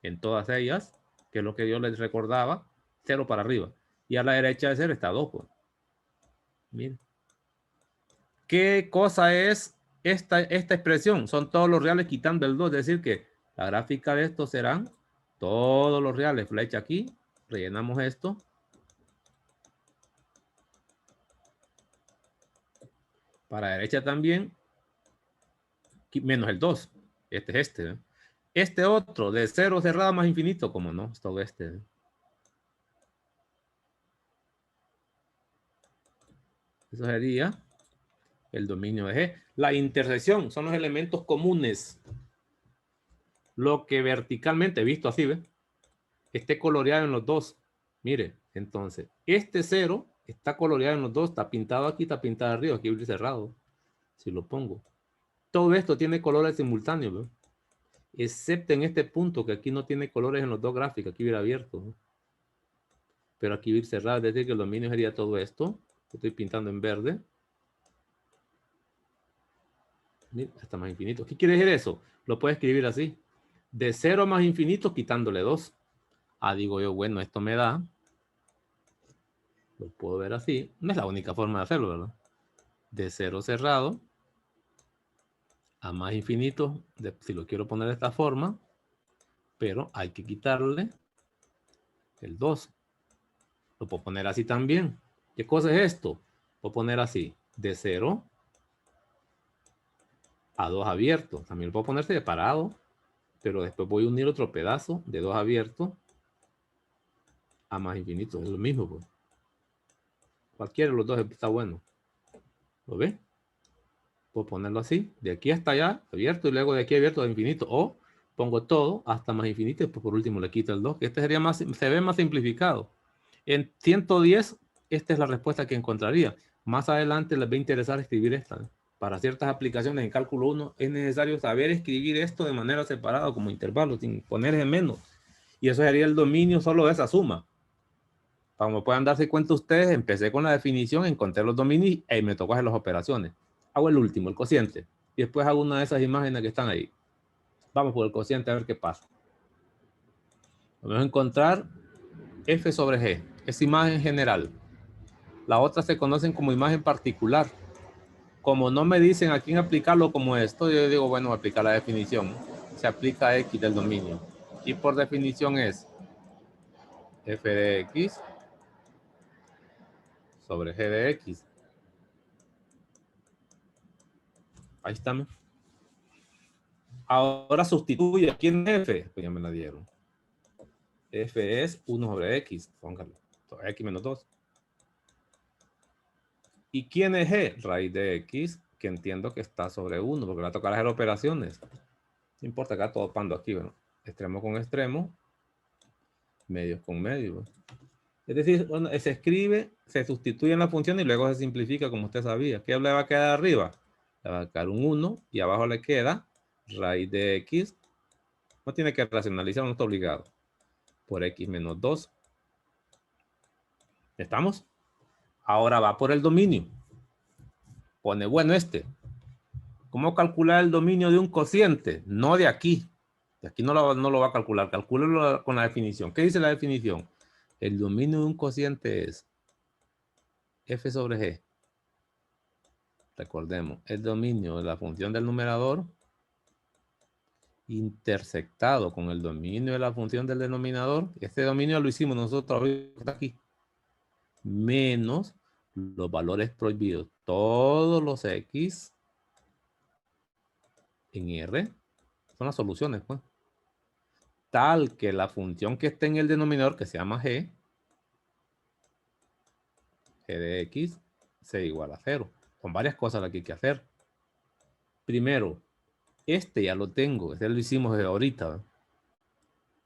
En todas ellas, que es lo que yo les recordaba, 0 para arriba. Y a la derecha de 0 está 2. Pues. Miren. ¿Qué cosa es esta expresión? Son todos los reales quitando el 2. Es decir que la gráfica de esto serán todos los reales. Flecha aquí. Rellenamos esto. Para la derecha también. Menos el 2. Este es este. Este otro de 0 cerrado más infinito. Como no, es todo este. Eso sería el dominio de G. La intersección son los elementos comunes. Lo que verticalmente, visto así, ¿ve? Esté coloreado en los dos. Mire, entonces, este 0 está coloreado en los dos. Está pintado aquí, está pintado arriba. Aquí viene cerrado. Si lo pongo. Todo esto tiene colores simultáneos, ¿ve? Excepto en este punto, que aquí no tiene colores en los dos gráficos. Aquí viene abierto, ¿ve? Pero aquí viene cerrado. Es decir, que el dominio sería todo esto. Estoy pintando en verde. Mira, está más infinito. ¿Qué quiere decir eso? Lo puedo escribir así. De 0 más infinito quitándole 2. Ah, digo yo, bueno, esto me da. Lo puedo ver así. No es la única forma de hacerlo, ¿verdad? De 0 cerrado a más infinito. Si lo quiero poner de esta forma. Pero hay que quitarle el 2. Lo puedo poner así también. ¿Qué cosa es esto? Puedo poner así. De 0 a 2 abiertos. También lo puedo poner separado. Pero después voy a unir otro pedazo de 2 abiertos a más infinito. Es lo mismo, pues. Cualquiera de los dos está bueno. ¿Lo ve? Puedo ponerlo así. De aquí hasta allá, abierto. Y luego de aquí abierto a infinito. O pongo todo hasta más infinito. Y después por último le quito el 2. Que este sería más, se ve más simplificado. En 110, esta es la respuesta que encontraría. Más adelante les va a interesar escribir esta. Para ciertas aplicaciones en cálculo 1 es necesario saber escribir esto de manera separada, como intervalo, sin ponerse menos. Y eso sería el dominio solo de esa suma. Como puedan darse cuenta ustedes, empecé con la definición, encontré los dominios y me tocó hacer las operaciones. Hago el último, el cociente. Y después hago una de esas imágenes que están ahí. Vamos por el cociente a ver qué pasa. Vamos a encontrar F sobre G. Es imagen general. La otra se conocen como imagen particular. Como no me dicen a quién aplicarlo como esto, yo digo, bueno, aplicar la definición. Se aplica a X del dominio. Y por definición es F de X sobre G de X. Ahí estamos. Ahora sustituye aquí en F. Pues ya me la dieron. F es 1 sobre X. Póngalo. X menos 2. ¿Y quién es G? Raíz de X, que entiendo que está sobre 1, porque va a tocar hacer operaciones. No importa, acá todo pando aquí, bueno. Extremo con extremo. Medios con medios. Es decir, bueno, se escribe, se sustituye en la función y luego se simplifica como usted sabía. ¿Qué le va a quedar arriba? Le va a quedar un 1 y abajo le queda raíz de X. No tiene que racionalizar, no está obligado. Por X menos 2. ¿Estamos? Ahora va por el dominio. Pone, bueno, ¿cómo calcular el dominio de un cociente? No de aquí. De aquí no lo va a calcular. Calcúlelo con la definición. ¿Qué dice la definición? El dominio de un cociente es F sobre G. Recordemos, el dominio de la función del numerador intersectado con el dominio de la función del denominador. Este dominio lo hicimos nosotros aquí. Menos los valores prohibidos. Todos los X en R son las soluciones, pues. Tal que la función que esté en el denominador, que se llama G de X, sea igual a 0. Son varias cosas las que hay que hacer. Primero, ya lo tengo. Este lo hicimos desde ahorita, ¿verdad?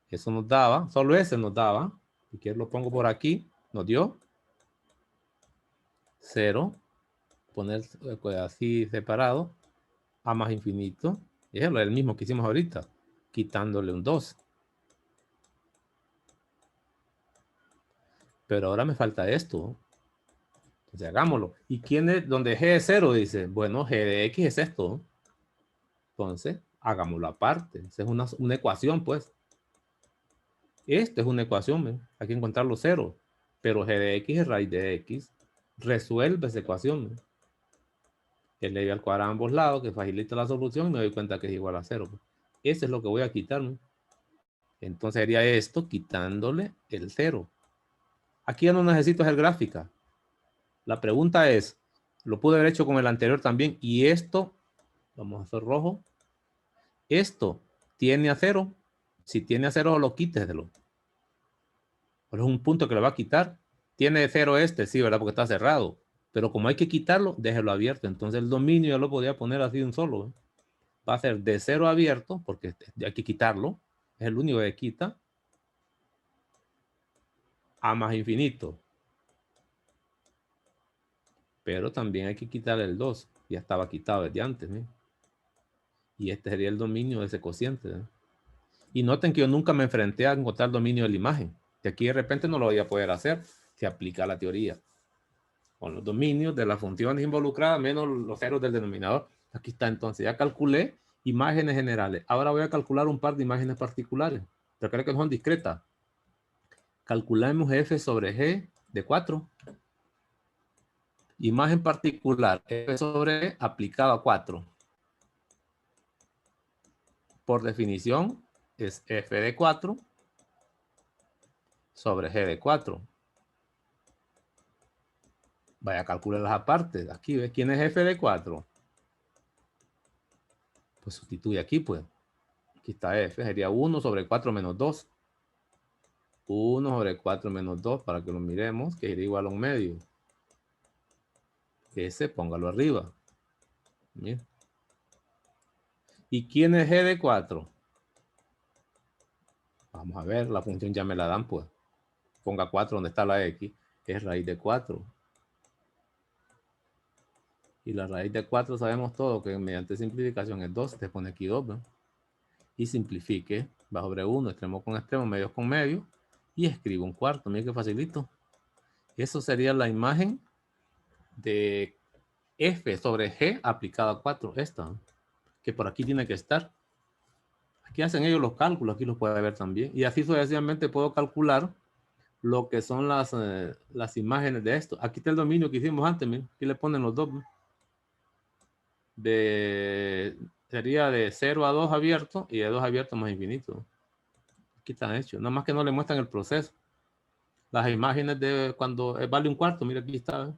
Eso nos daba, solo ese nos daba. Si quieres lo pongo por aquí. Nos dio 0, poner así separado, a más infinito, y es el mismo que hicimos ahorita, quitándole un 2. Pero ahora me falta esto. Entonces hagámoslo. ¿Y quién es donde G es 0? Dice, bueno, G de X es esto. Entonces, hagámoslo aparte. Esa es una ecuación, pues. Esto es una ecuación, ¿ven? Hay que encontrar los ceros. Pero G de X es raíz de X. Resuelve esa ecuación, ¿ven? Eleve al cuadrado a ambos lados, que facilita la solución, y me doy cuenta que es igual a 0. Pues. Eso es lo que voy a quitar, ¿no? Entonces sería esto quitándole el 0. Aquí ya no necesito hacer gráfica. La pregunta es, lo pude haber hecho con el anterior también, y esto, vamos a hacer rojo, esto tiene a 0. Si tiene a 0, lo quíteselo. Pero es un punto que le va a quitar. Tiene 0 este, sí, ¿verdad? Porque está cerrado. Pero como hay que quitarlo, déjelo abierto. Entonces el dominio yo lo podía poner así de un solo. ¿Eh? Va a ser de 0 abierto, porque hay que quitarlo. Es el único que quita. A más infinito. Pero también hay que quitar el 2. Ya estaba quitado desde antes. ¿eh? Y este sería el dominio de ese cociente. ¿eh? Y noten que yo nunca me enfrenté a encontrar el dominio de la imagen. Que aquí de repente no lo voy a poder hacer. Se aplica la teoría. Con los dominios de las funciones involucradas menos los ceros del denominador. Aquí está entonces. Ya calculé imágenes generales. Ahora voy a calcular un par de imágenes particulares. Recuerden que no son discretas. Calculamos f sobre g de 4. Imagen particular, f sobre e aplicado a 4. Por definición, es f de 4 sobre g de 4. Vaya a calcular las apartes. Aquí, ¿ves quién es f de 4? Pues sustituye aquí, pues. Aquí está f, sería 1 sobre 4 menos 2. 1 sobre 4 menos 2, para que lo miremos, que sería igual a un medio. Ese, póngalo arriba. Mira. ¿Y quién es g de 4? Vamos a ver, la función ya me la dan, pues. Ponga 4 donde está la x, es raíz de 4. Y la raíz de 4 sabemos todo, que mediante simplificación es 2, te pone aquí 2, ¿no? Y simplifique, va sobre 1, extremo con extremo, medios con medio, y escribo un cuarto, mira que facilito. Eso sería la imagen de f sobre g aplicada a 4, esta, ¿no? Que por aquí tiene que estar. Aquí hacen ellos los cálculos, aquí los puede ver también. Y así sucesivamente puedo calcular lo que son las imágenes de esto. Aquí está el dominio que hicimos antes, miren. Aquí le ponen los dos. Sería de 0 a 2 abierto y de 2 abierto más infinito. Aquí están hechos. Nada más que no le muestran el proceso. Las imágenes de cuando vale un cuarto, mira aquí está.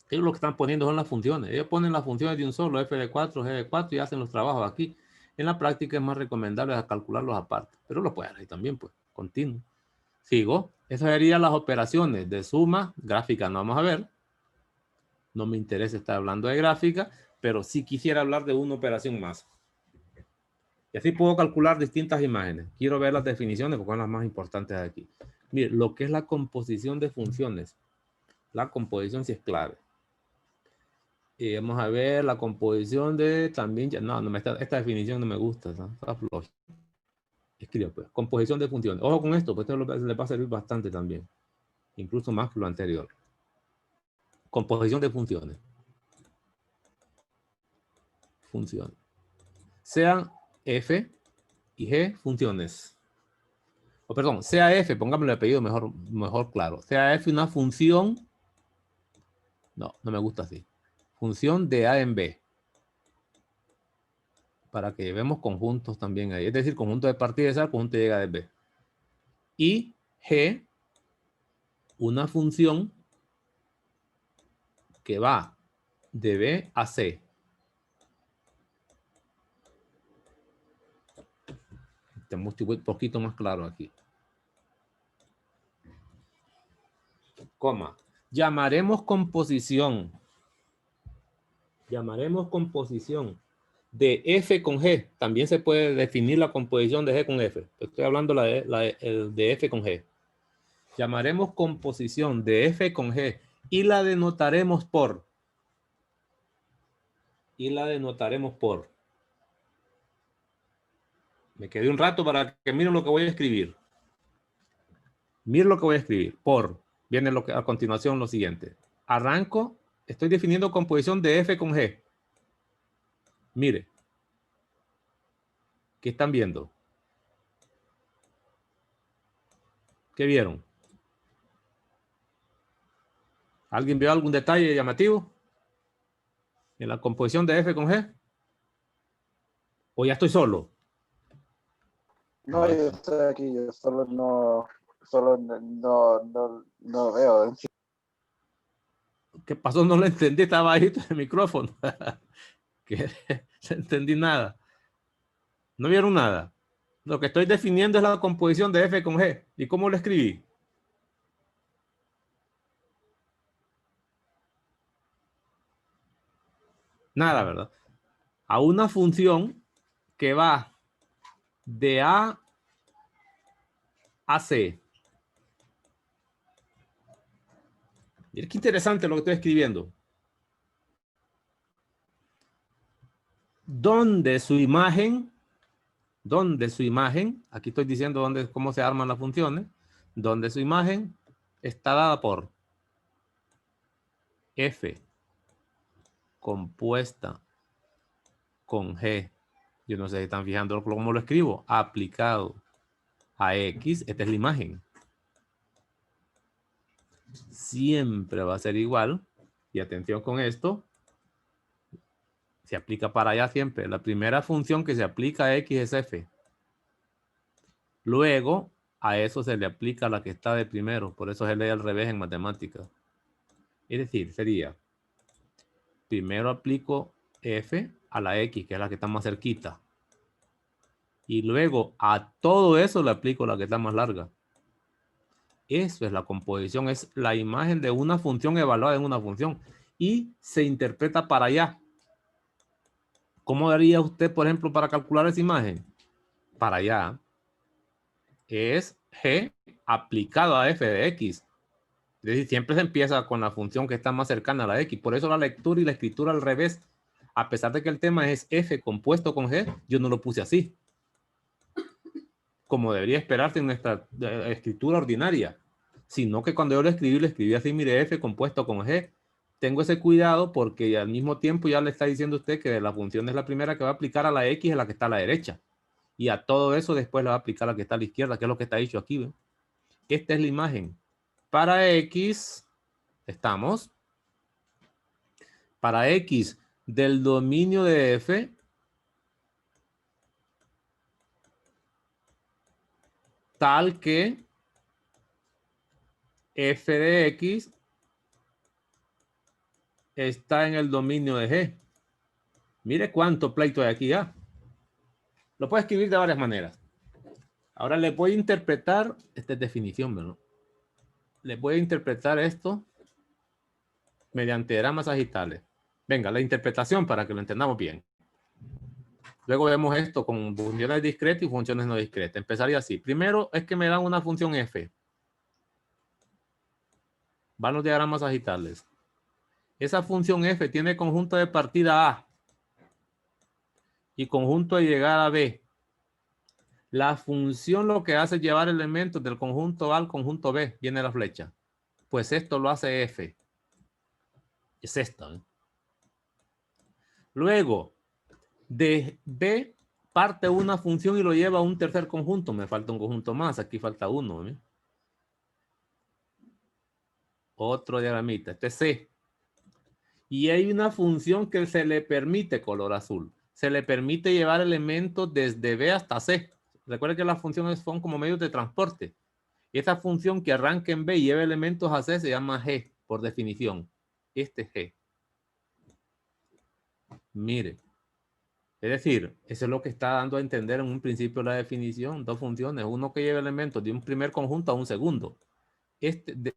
Ellos lo que están poniendo son las funciones. Ellos ponen las funciones de un solo, f de 4, g de 4 y hacen los trabajos aquí. En la práctica es más recomendable calcularlos aparte. Pero lo pueden hacer también, pues, continuo. Sigo. Esas serían las operaciones de suma. Gráfica no vamos a ver. No me interesa estar hablando de gráfica, pero sí quisiera hablar de una operación más. Y así puedo calcular distintas imágenes. Quiero ver las definiciones porque son las más importantes de aquí. Mire, lo que es la composición de funciones. La composición sí es clave. Y vamos a ver la composición de también. Esta definición no me gusta. Está floja. Escribo pues. Composición de funciones. Ojo con esto, pues esto le va a servir bastante también. Incluso más que lo anterior. Composición de funciones. Funciones. Sean f y g funciones. O perdón, sea f, pongámosle el apellido mejor claro. Sea f una función. No me gusta así. Función de a en b. Para que llevemos conjuntos también ahí. Es decir, conjunto de partidas A, conjunto de llegada de b. Y g, una función que va de b a c. Tenemos un poquito más claro aquí. Coma. Llamaremos composición. Llamaremos composición de f con g. También se puede definir la composición de g con f. Estoy hablando de f con g. Llamaremos composición de f con g y la denotaremos por. Y la denotaremos por. Me quedé un rato para que miren lo que voy a escribir. Miren lo que voy a escribir. Por. Viene lo que, a continuación lo siguiente. Arranco. Estoy definiendo composición de F con G. Mire. ¿Qué están viendo? ¿Qué vieron? ¿Alguien vio algún detalle llamativo en la composición de F con G? ¿O ya estoy solo? No, yo estoy aquí, yo solo no veo. ¿Qué pasó? No lo entendí, estaba bajito el micrófono. Que no entendí nada. ¿No vieron nada? Lo que estoy definiendo es la composición de F con G. ¿Y cómo lo escribí? Nada, ¿verdad? A una función que va de A a C. Miren qué interesante lo que estoy escribiendo. Donde su imagen, aquí estoy diciendo cómo se arman las funciones, donde su imagen está dada por F compuesta con G. Yo no sé si están fijando cómo lo escribo. Aplicado a X, esta es la imagen. Siempre va a ser igual. Y atención con esto. Se aplica para allá siempre. La primera función que se aplica a X es F. Luego, a eso se le aplica la que está de primero. Por eso se lee al revés en matemáticas. Es decir, sería, primero aplico F a la X, que es la que está más cerquita. Y luego a todo eso le aplico la que está más larga. Eso es la composición, es la imagen de una función evaluada en una función. Y se interpreta para allá. ¿Cómo daría usted, por ejemplo, para calcular esa imagen? Para allá es G aplicado a F de X. Es decir, siempre se empieza con la función que está más cercana a la X. Por eso la lectura y la escritura al revés. A pesar de que el tema es F compuesto con G, yo no lo puse así. Como debería esperarse en nuestra escritura ordinaria. Sino que cuando yo lo escribí así, mire, F compuesto con G. Tengo ese cuidado porque al mismo tiempo ya le está diciendo usted que la función es la primera que va a aplicar a la X, es la que está a la derecha. Y a todo eso después le va a aplicar la que está a la izquierda, que es lo que está dicho aquí. ¿Ve? Esta es la imagen. Para X, estamos. Para X del dominio de F, tal que F de X está en el dominio de G. Mire cuánto pleito hay aquí ya. Lo puedo escribir de varias maneras. Ahora le voy a interpretar, esta es definición, ¿verdad? Le voy a interpretar esto mediante diagramas sagitales. Venga, la interpretación para que lo entendamos bien. Luego vemos esto con funciones discretas y funciones no discretas. Empezaría así. Primero es que me dan una función f. Van los diagramas sagitales. Esa función f tiene conjunto de partida A y conjunto de llegada B. La función lo que hace es llevar elementos del conjunto A al conjunto B. Viene la flecha. Pues esto lo hace f. Es esto. ¿Eh? Luego, de B parte una función y lo lleva a un tercer conjunto. Me falta un conjunto más. Aquí falta uno. ¿Eh? Otro diagramita. Este es C. Y hay una función que se le permite, color azul, se le permite llevar elementos desde B hasta C. Recuerden que las funciones son como medios de transporte. Y esa función que arranca en B y lleva elementos a C se llama G, por definición. Este es G. Mire. Es decir, eso es lo que está dando a entender en un principio la definición. Dos funciones. Uno que lleva elementos de un primer conjunto a un segundo.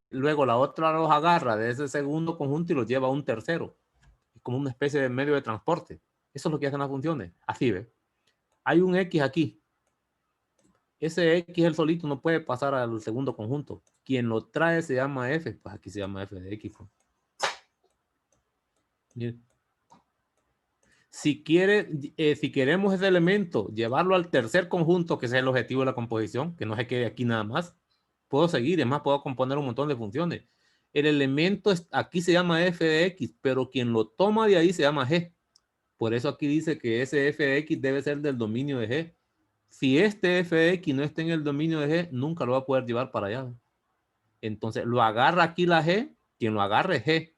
Luego la otra los agarra de ese segundo conjunto y los lleva a un tercero. Es como una especie de medio de transporte. Eso es lo que hacen las funciones. Así ve. Hay un X aquí. Ese X el solito no puede pasar al segundo conjunto. Quien lo trae se llama F. Pues aquí se llama F de X. Miren. Si queremos ese elemento, llevarlo al tercer conjunto, que es el objetivo de la composición, que no se quede aquí nada más, puedo seguir, es más, puedo componer un montón de funciones. El elemento aquí se llama f de x, pero quien lo toma de ahí se llama g. Por eso aquí dice que ese f de x debe ser del dominio de g. Si este f de x no está en el dominio de g, nunca lo va a poder llevar para allá. Entonces, lo agarra aquí la g, quien lo agarre es g.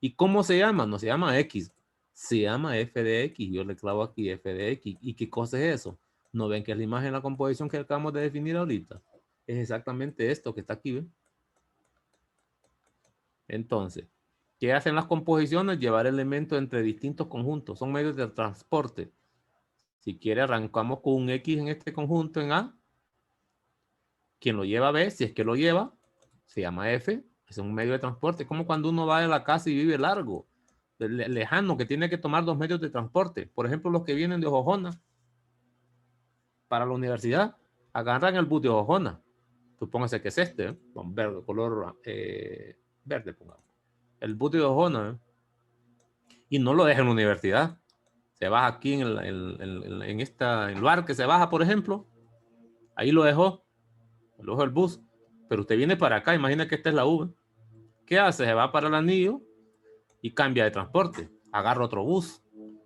¿Y cómo se llama? No se llama x, se llama f de x. Yo le clavo aquí f de x. ¿Y qué cosa es eso? ¿No ven que es la imagen de la composición que acabamos de definir ahorita? Es exactamente esto que está aquí, ¿ven? Entonces, ¿qué hacen las composiciones? Llevar elementos entre distintos conjuntos. Son medios de transporte. Si quiere, arrancamos con un X en este conjunto en A. Quien lo lleva a B, si es que lo lleva, se llama F. Es un medio de transporte. Es como cuando uno va de la casa y vive largo, lejano, que tiene que tomar 2 medios de transporte. Por ejemplo, los que vienen de Jojona para la universidad, agarran el bus de Jojona. Supóngase que es este, con verde, color verde, pongamos. El bus de Jojona, y no lo deja en la universidad. Se baja aquí en esta lugar que se baja, por ejemplo. Ahí lo dejó el bus. Pero usted viene para acá, imagina que esta es la U. ¿Qué hace? Se va para el anillo y cambia de transporte. Agarra otro bus.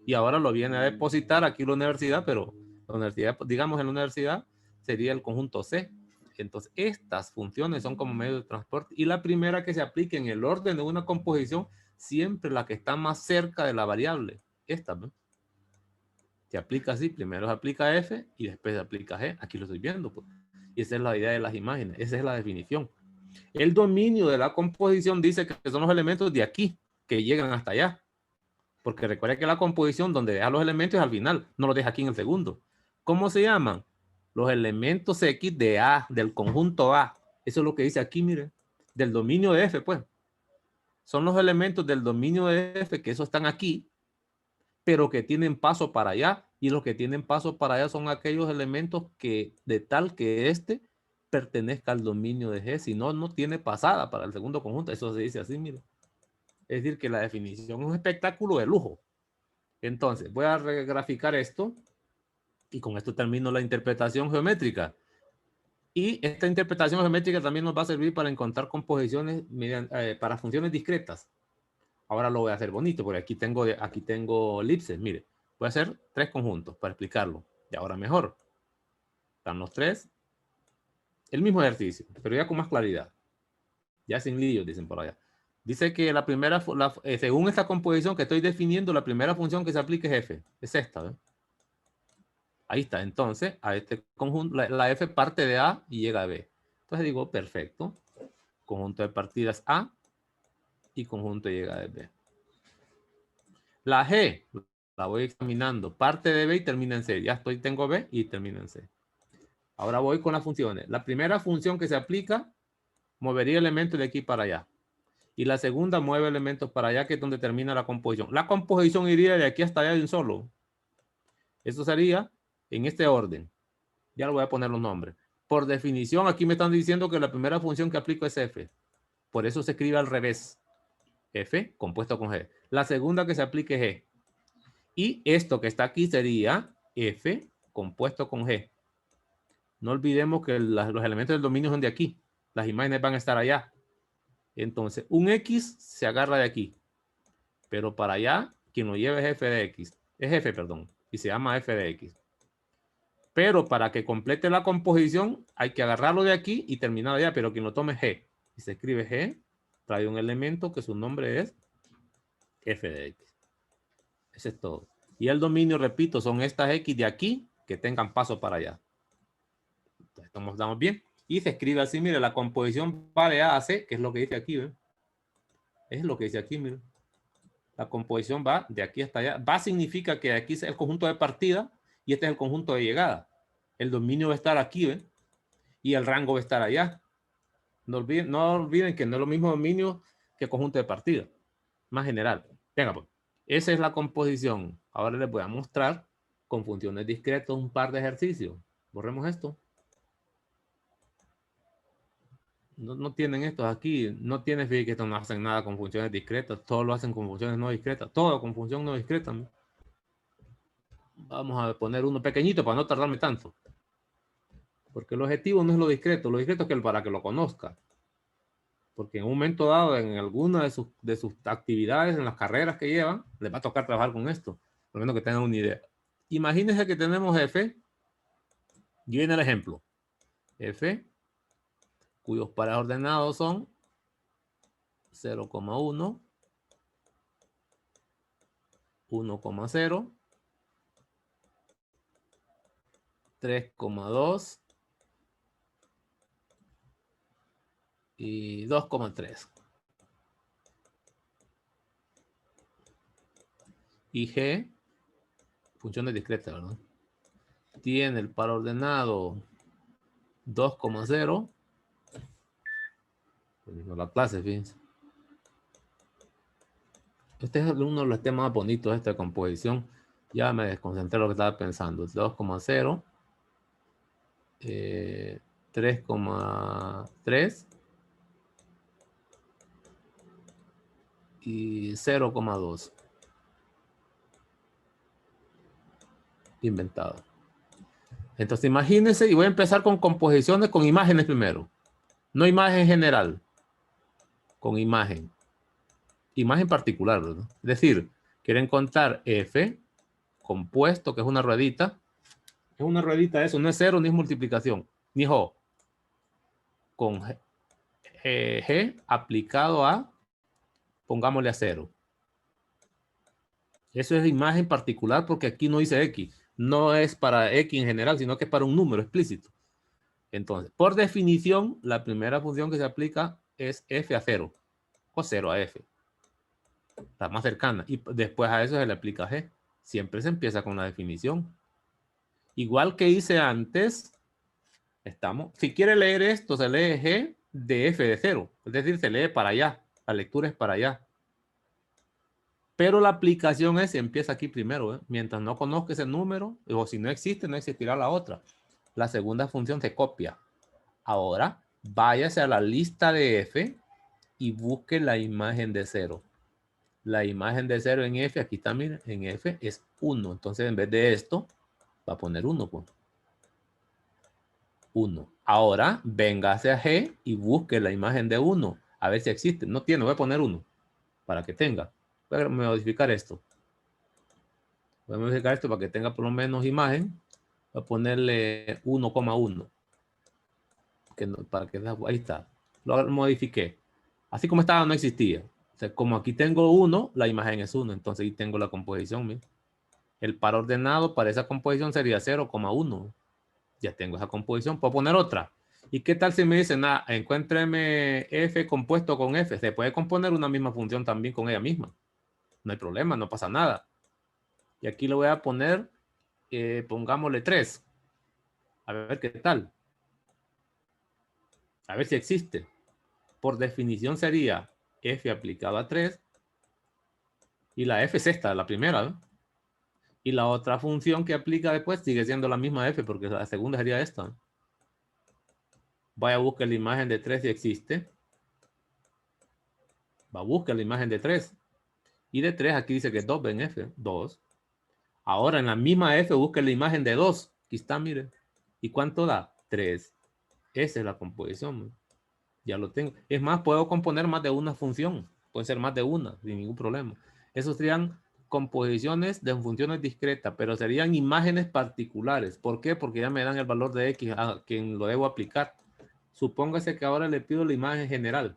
Y ahora lo viene a depositar aquí en la universidad, pero la universidad, digamos en la universidad, sería el conjunto C. Entonces, estas funciones son como medio de transporte. Y la primera que se aplique en el orden de una composición, siempre la que está más cerca de la variable. Esta, ¿no? Se aplica así, primero se aplica F y después se aplica G. Aquí lo estoy viendo, pues. Y esa es la idea de las imágenes, esa es la definición. El dominio de la composición dice que son los elementos de aquí que llegan hasta allá. Porque recuerda que la composición donde deja los elementos es al final, no los deja aquí en el segundo. ¿Cómo se llaman? Los elementos X de A, del conjunto A. Eso es lo que dice aquí, mire. Del dominio de F, pues. Son los elementos del dominio de F que esos están aquí, pero que tienen paso para allá. Y los que tienen paso para allá son aquellos elementos que de tal que este pertenezca al dominio de G. Si no, no tiene pasada para el segundo conjunto. Eso se dice así, mire. Es decir, que la definición es un espectáculo de lujo. Entonces, voy a graficar esto y con esto termino la interpretación geométrica. Y esta interpretación geométrica también nos va a servir para encontrar composiciones para funciones discretas. Ahora lo voy a hacer bonito, porque aquí tengo elipses. Mire, voy a hacer 3 conjuntos para explicarlo. Y ahora mejor. Están los 3. El mismo ejercicio, pero ya con más claridad. Ya sin líos, dicen por allá. Dice que la primera, según esta composición que estoy definiendo, la primera función que se aplica es f. Es esta, ¿ven? Ahí está. Entonces, a este conjunto, la f parte de A y llega a B. Entonces digo, perfecto. Conjunto de partidas A y conjunto llega de B. La G la voy examinando. Parte de B y termina en C. Ya tengo B y termina en C. Ahora voy con las funciones. La primera función que se aplica movería elementos de aquí para allá. Y la segunda mueve elementos para allá, que es donde termina la composición. La composición iría de aquí hasta allá de un solo. Eso sería en este orden. Ya le voy a poner los nombres. Por definición, aquí me están diciendo que la primera función que aplico es f. Por eso se escribe al revés. F compuesto con g. La segunda que se aplique es g. Y esto que está aquí sería f compuesto con g. No olvidemos que los elementos del dominio son de aquí. Las imágenes van a estar allá. Entonces, un x se agarra de aquí. Pero para allá, quien lo lleva es f de x. Es f, perdón. Y se llama f de x. Pero para que complete la composición, hay que agarrarlo de aquí y terminar allá. Pero quien lo tome es g. Y se escribe g, trae un elemento que su nombre es f de x. Ese es todo. Y el dominio, repito, son estas x de aquí que tengan paso para allá. Entonces, estamos bien. Y se escribe así, mire, la composición va de A a C, que es lo que dice aquí, ¿ve? Es lo que dice aquí, mire. La composición va de aquí hasta allá. Va significa que aquí es el conjunto de partida y este es el conjunto de llegada. El dominio va a estar aquí, ¿ve? Y el rango va a estar allá. No olviden que no es lo mismo dominio que conjunto de partida. Más general. Venga, pues. Esa es la composición. Ahora les voy a mostrar con funciones discretas un par de ejercicios. Borremos esto. No tienen estos aquí. No tiene, fíjate que estos no hacen nada con funciones discretas. Todo lo hacen con funciones no discretas. Todo con función no discreta. Vamos a poner uno pequeñito para no tardarme tanto. Porque el objetivo no es lo discreto. Lo discreto es que para que lo conozca. Porque en un momento dado, en alguna de sus actividades, en las carreras que llevan, les va a tocar trabajar con esto. Por lo menos que tengan una idea. Imagínense que tenemos f. Y viene el ejemplo. F, cuyos pares ordenados son 0,1, 1,0, 3,2 y 2,3. Y G, funciones discretas, ¿verdad? Tiene el par ordenado 2,0. No la clase, fíjense. Este es uno de los temas bonitos de esta composición. Ya me desconcentré de lo que estaba pensando. 2,0, 3,3 y 0,2. Inventado. Entonces imagínense, y voy a empezar con composiciones con imágenes primero. No imagen general, con imagen. Imagen particular, ¿verdad? Es decir, quieren contar F compuesto, que es una ruedita. Es una ruedita eso, no es cero ni es multiplicación, ni Jo. Con G aplicado a, pongámosle a 0. Eso es imagen particular porque aquí no dice X. No es para X en general, sino que es para un número explícito. Entonces, por definición, la primera función que se aplica es F a 0 o 0 a F. La más cercana. Y después a eso se le aplica G. Siempre se empieza con la definición. Igual que hice antes, si quiere leer esto, se lee G de F de 0. Es decir, se lee para allá. La lectura es para allá. Pero la aplicación empieza aquí primero. Mientras no conozca ese número, o si no existe, no existirá la otra. La segunda función se copia. Ahora, váyase a la lista de F y busque la imagen de 0. La imagen de 0 en F, aquí está, miren, en F es 1. Entonces, en vez de esto, va a poner 1. Pues. 1. Ahora, véngase a G y busque la imagen de 1. A ver si existe. No tiene, voy a poner 1 para que tenga. Voy a modificar esto. Voy a modificar esto para que tenga por lo menos imagen. Voy a ponerle 1,1. Para que ahí está. Lo modifiqué. Así como estaba, no existía. O sea, como aquí tengo 1, la imagen es 1. Entonces ahí tengo la composición. ¿Mira? El par ordenado para esa composición sería 0,1. Ya tengo esa composición. Puedo poner otra. ¿Y qué tal si me dicen, encuéntreme F compuesto con F? Se puede componer una misma función también con ella misma. No hay problema, no pasa nada. Y aquí le voy a poner, pongámosle 3. A ver qué tal. A ver si existe. Por definición sería F aplicado a 3. Y la F es esta, la primera, ¿no? Y la otra función que aplica después sigue siendo la misma F, porque la segunda sería esta, ¿no? Vaya a buscar la imagen de 3 si existe. Va a buscar la imagen de 3. Y de 3 aquí dice que 2 ven F, 2. Ahora en la misma F busque la imagen de 2. Aquí está, mire. ¿Y cuánto da? 3. Esa es la composición. Ya lo tengo. Es más, puedo componer más de una función. Puede ser más de una, sin ningún problema. Esos serían composiciones de funciones discretas, pero serían imágenes particulares. ¿Por qué? Porque ya me dan el valor de X a quien lo debo aplicar. Supóngase que ahora le pido la imagen general.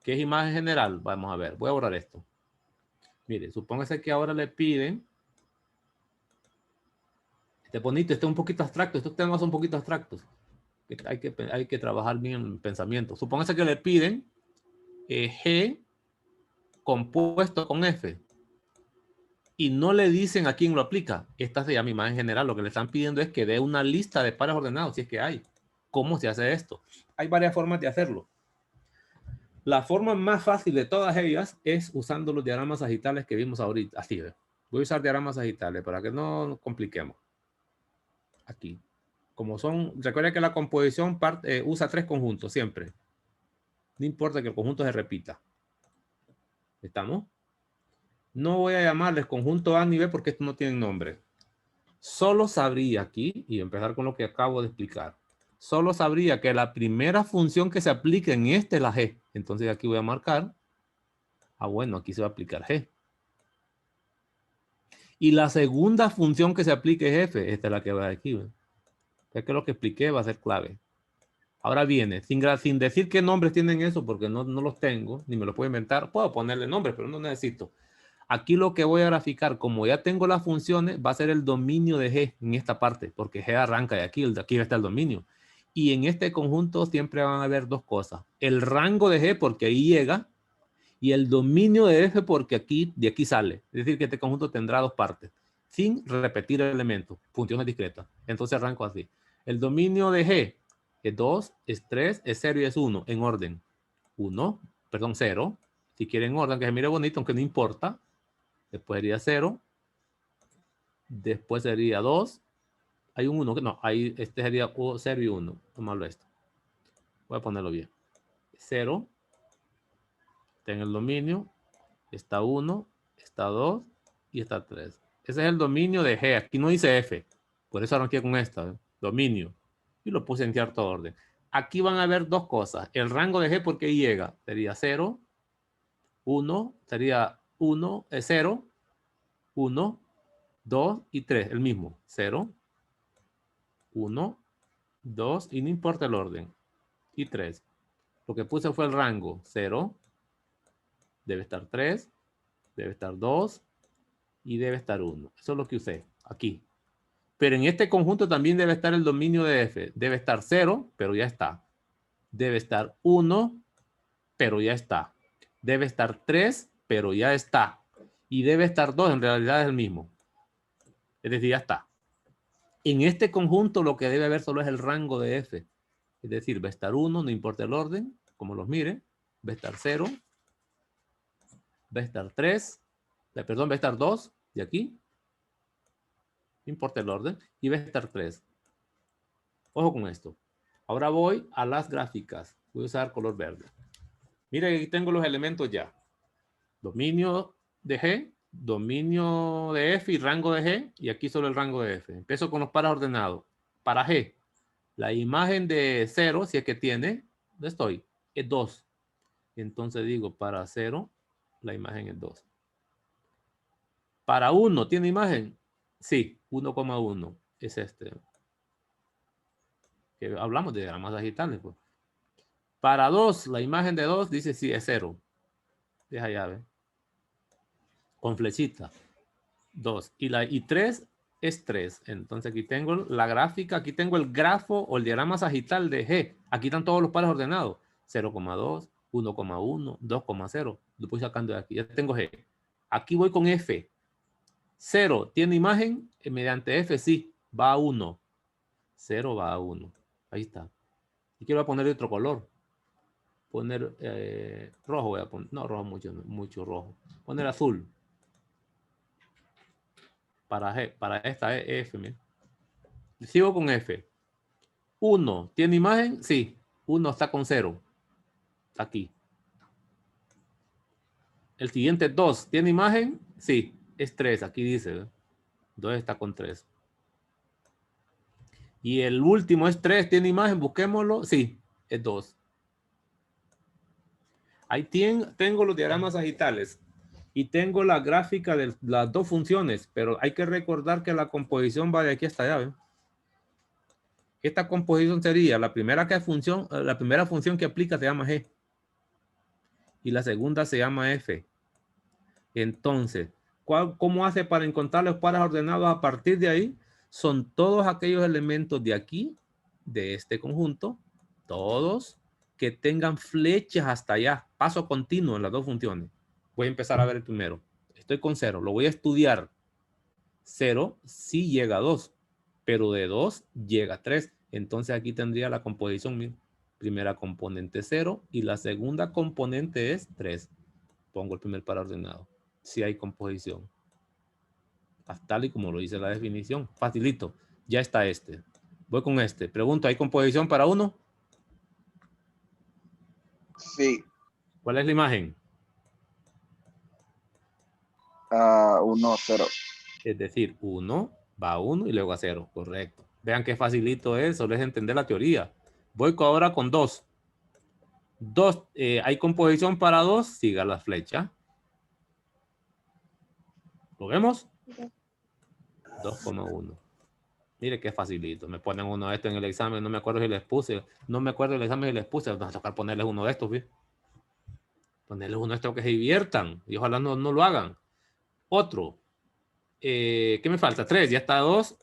¿Qué es imagen general? Vamos a ver. Voy a borrar esto. Mire, supóngase que ahora le piden. Este bonito, este es un poquito abstracto. Estos temas son un poquito abstractos. Hay que trabajar bien en el pensamiento. Supóngase que le piden G compuesto con F. Y no le dicen a quién lo aplica. Esta se llama imagen general. Lo que le están pidiendo es que dé una lista de pares ordenados, si es que hay. ¿Cómo se hace esto? Hay varias formas de hacerlo. La forma más fácil de todas ellas es usando los diagramas sagitales que vimos ahorita. Así, voy a usar diagramas sagitales para que no nos compliquemos. Aquí. Como son, recuerda que la composición usa 3 conjuntos siempre. No importa que el conjunto se repita. ¿Estamos? No voy a llamarles conjunto A ni B porque estos no tienen nombre. Solo sabría aquí, y empezar con lo que acabo de explicar, solo sabría que la primera función que se aplique en este es la G. Entonces aquí voy a marcar, bueno, aquí se va a aplicar G. Y la segunda función que se aplique es F. Esta es la que va aquí. Es que lo que expliqué va a ser clave. Ahora viene, sin decir qué nombres tienen eso, porque no los tengo, ni me lo puedo inventar. Puedo ponerle nombres, pero no necesito. Aquí lo que voy a graficar, como ya tengo las funciones, va a ser el dominio de G en esta parte, porque G arranca de aquí va a estar el dominio. Y en este conjunto siempre van a haber dos cosas. El rango de G, porque ahí llega, y el dominio de F, porque de aquí sale. Es decir, que este conjunto tendrá dos partes, sin repetir elementos, funciones discretas. Entonces arranco así. El dominio de G es 2, es 3, es 0 y es 1, en orden. 0. Si quieren orden, que se mire bonito, aunque no importa. Después sería 0. Después sería 2. Hay un 1. No, ahí este sería 0 y 1. Tomarlo esto. Voy a ponerlo bien. 0. Está en el dominio. Está 1. Está 2. Y está 3. Ese es el dominio de G. Aquí no dice F. Por eso arranqué con esta. Dominio. Y lo puse en cierto orden. Aquí van a haber dos cosas. El rango de G, porque ahí llega. Sería 0. 1. Sería 1. 0. 1. 2 y 3, el mismo. 0, 1, 2, y no importa el orden. Y 3. Lo que puse fue el rango. 0, debe estar 3, debe estar 2, y debe estar 1. Eso es lo que usé aquí. Pero en este conjunto también debe estar el dominio de F. Debe estar 0, pero ya está. Debe estar 1, pero ya está. Debe estar 3, pero ya está. Y debe estar 2, en realidad es el mismo. Es decir, ya está. En este conjunto lo que debe haber solo es el rango de F. Es decir, va a estar 1, no importa el orden, como los mire. Va a estar 0. Va a estar 3. Perdón, va a estar 2 de aquí. No importa el orden. Y va a estar 3. Ojo con esto. Ahora voy a las gráficas. Voy a usar color verde. Mire, aquí tengo los elementos ya. Dominio de G, dominio de F y rango de G. Y aquí solo el rango de F. Empiezo con los pares ordenados. Para G, la imagen de 0, si es que tiene, ¿dónde estoy? Es 2. Entonces digo, para 0, la imagen es 2. Para 1, ¿tiene imagen? Sí, 1,1 es este. Que hablamos de diagramas sagitales, pues. Para 2, la imagen de 2 dice sí, es 0. Deja llave. Con flechita. 2. Y 3 es 3. Entonces aquí tengo la gráfica, aquí tengo el grafo o el diagrama sagital de G. Aquí están todos los pares ordenados. 0,2, 1,1, 2,0. Lo voy sacando de aquí. Ya tengo G. Aquí voy con F. 0, ¿tiene imagen? Mediante F, sí. Va a 1. 0 va a 1. Ahí está. Y quiero poner otro color. Poner rojo voy a poner. No, rojo mucho rojo. Poner azul. Para G, para esta es F. Mira. Sigo con F. 1, ¿tiene imagen? Sí. 1 está con 0. Aquí. El siguiente 2, ¿tiene imagen? Sí. Es 3. Aquí dice. 2 está con 3. Y el último es 3. ¿Tiene imagen? Busquémoslo. Sí. Es 2. Ahí tengo los diagramas sagitales. Y tengo la gráfica de las dos funciones. Pero hay que recordar que la composición va de aquí hasta allá. ¿Ven? Esta composición sería la primera función que aplica se llama G. Y la segunda se llama F. Entonces, ¿cómo hace para encontrar los pares ordenados a partir de ahí? Son todos aquellos elementos de aquí, de este conjunto, todos que tengan flechas hasta allá, paso continuo en las dos funciones. Voy a empezar a ver el primero. Estoy con 0, lo voy a estudiar. 0 sí llega a 2, pero de 2 llega a 3. Entonces aquí tendría la composición. Primera componente 0 y la segunda componente es 3. Pongo el primer par ordenado. Si hay composición. Tal y como lo dice la definición. Facilito. Ya está este. Voy con este. Pregunto, ¿hay composición para 1? Sí. ¿Cuál es la imagen? 1, 0. Es decir, 1 va a 1 y luego a 0. Correcto. Vean qué facilito es, solo es entender la teoría. Voy ahora con 2. 2, ¿hay composición para 2? Siga la flecha. ¿Lo vemos? 2,1. Mire qué facilito. Me ponen uno de estos en el examen. No me acuerdo si les puse. No me acuerdo del examen si les puse. Vamos a tocar ponerles uno de estos. ¿sí? Ponerles uno de estos que se diviertan. Y ojalá no lo hagan. Otro. ¿Qué me falta? 3. Ya está 2.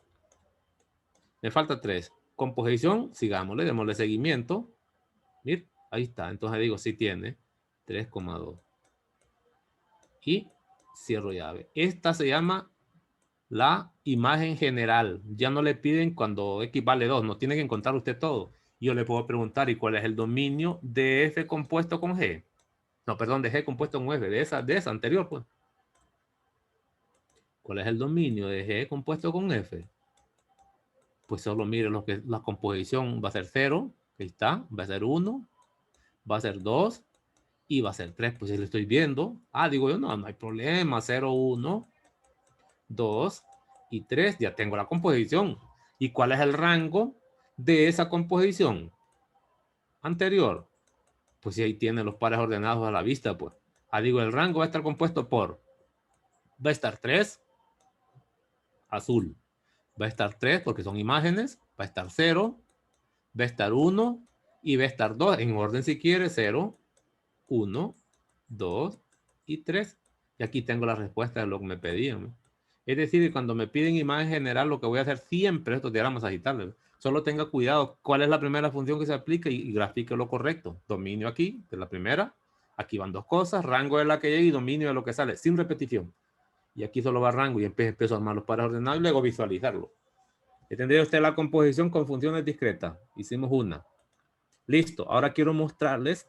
Me falta 3. Composición. Sigámosle. Démosle seguimiento. Mire. Ahí está. Entonces digo, sí tiene 3,2. Y cierro llave. Esta se llama la imagen general. Ya no le piden cuando X vale 2. No tiene que encontrar usted todo. Yo le puedo preguntar, ¿y cuál es el dominio de F compuesto con G? No, perdón, de G compuesto con F. De esa anterior, pues. ¿Cuál es el dominio de G compuesto con F? Pues solo mire lo que la composición va a ser 0. Ahí está. Va a ser 1. Va a ser 2. Y va a ser 3. Pues si le estoy viendo. Digo yo, no hay problema. 0, 1, 2 y 3. Ya tengo la composición. ¿Y cuál es el rango de esa composición anterior? Pues si ahí tiene los pares ordenados a la vista, pues. Digo, el rango va a estar compuesto por, va a estar 3, azul. Va a estar 3 porque son imágenes. Va a estar 0, va a estar 1 y va a estar 2. En orden si quiere, 0, 1, 2 y 3. Y aquí tengo la respuesta de lo que me pedían. ¿no? Es decir, cuando me piden imagen general, lo que voy a hacer siempre, estos diagramas agitables, solo tenga cuidado cuál es la primera función que se aplica y grafique lo correcto. Dominio aquí, de la primera. Aquí van dos cosas, rango de la que llega y dominio de lo que sale, sin repetición. Y aquí solo va rango y empiezo a armar los pares ordenados y luego visualizarlo. ¿Entendió usted la composición con funciones discretas? Hicimos una. Listo, ahora quiero mostrarles.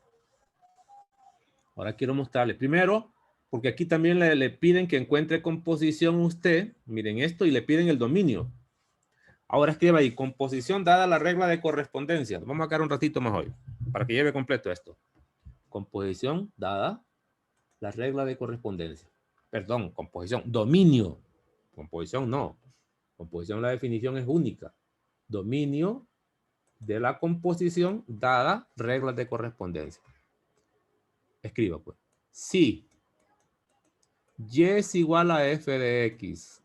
Primero, porque aquí también le piden que encuentre composición usted. Miren esto y le piden el dominio. Ahora escriba ahí, composición dada la regla de correspondencia. Vamos a quedar un ratito más hoy, para que lleve completo esto. Composición dada la regla de correspondencia. Perdón, composición, dominio. Composición no. Composición, la definición es única. Dominio de la composición dada reglas de correspondencia. Escriba pues. Si Y es igual a F de X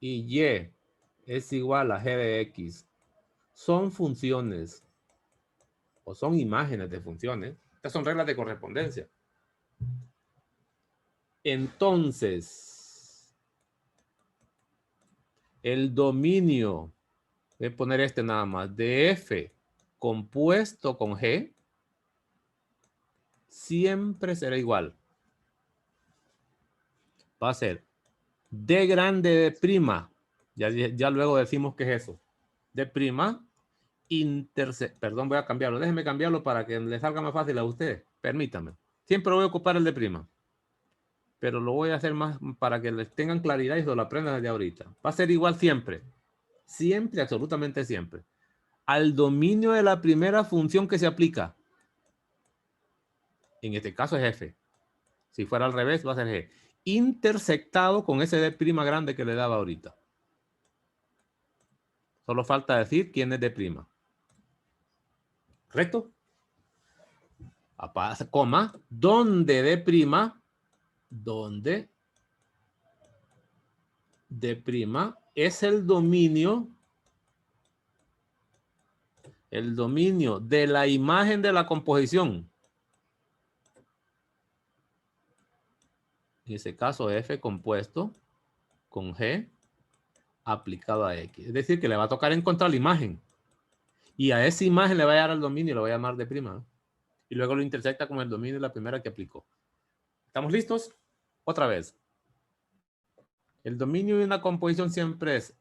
y Y es igual a G de X, son funciones o son imágenes de funciones. Estas son reglas de correspondencia. Entonces, el dominio, voy a poner este nada más, de F compuesto con G, siempre será igual. Va a ser D grande de prima. Ya luego decimos qué es eso. D prima perdón, voy a cambiarlo. Déjenme cambiarlo para que le salga más fácil a ustedes. Permítame. Siempre voy a ocupar el de prima. Pero lo voy a hacer más para que les tengan claridad y se lo aprendan desde ahorita. Va a ser igual siempre. Siempre, absolutamente siempre. Al dominio de la primera función que se aplica. En este caso es F. Si fuera al revés, va a ser G. Intersectado con ese D' grande que le daba ahorita. Solo falta decir quién es D'. ¿Correcto? Coma, donde D', donde D' es el dominio de la imagen de la composición. En ese caso, F compuesto con G aplicado a X. Es decir, que le va a tocar encontrar la imagen. Y a esa imagen le va a dar el dominio y lo va a llamar D'. Y luego lo intersecta con el dominio de la primera que aplicó. ¿Estamos listos? Otra vez. El dominio de una composición siempre es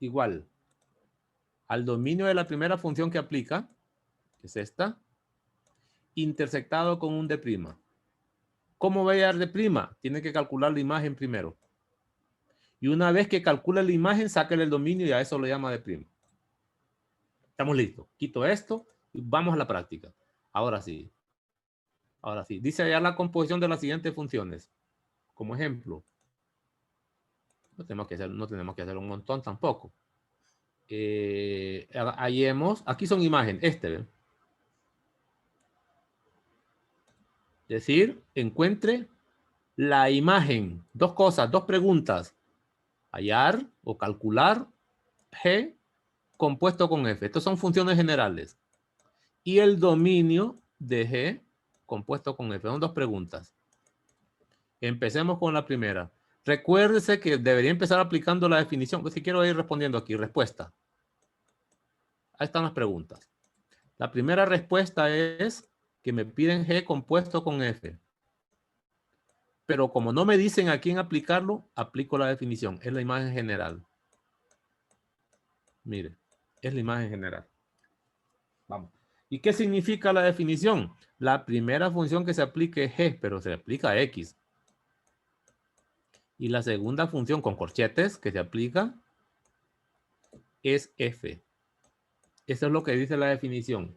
igual al dominio de la primera función que aplica, que es esta, intersectado con un D'. ¿Cómo va a dar D'? Tiene que calcular la imagen primero. Y una vez que calcule la imagen, sáquele el dominio y a eso lo llama D'. Estamos listos. Quito esto y vamos a la práctica. Ahora sí. Ahora sí. Dice allá la composición de las siguientes funciones. Como ejemplo. No tenemos que hacer un montón tampoco. Hallemos. Aquí son imágenes. ¿Ve? Es decir, encuentre la imagen. Dos cosas, dos preguntas. Hallar o calcular G compuesto con F. Estas son funciones generales. Y el dominio de G compuesto con F. Son dos preguntas. Empecemos con la primera. Recuérdese que debería empezar aplicando la definición. Si quiero ir respondiendo aquí, respuesta. Ahí están las preguntas. La primera respuesta es que me piden G compuesto con F. Pero como no me dicen a quién aplicarlo, aplico la definición. Es la imagen general. Mire, es la imagen general. Vamos. ¿Y qué significa la definición? La primera función que se aplique es G, pero se aplica a X. Y la segunda función con corchetes que se aplica es F. Eso es lo que dice la definición.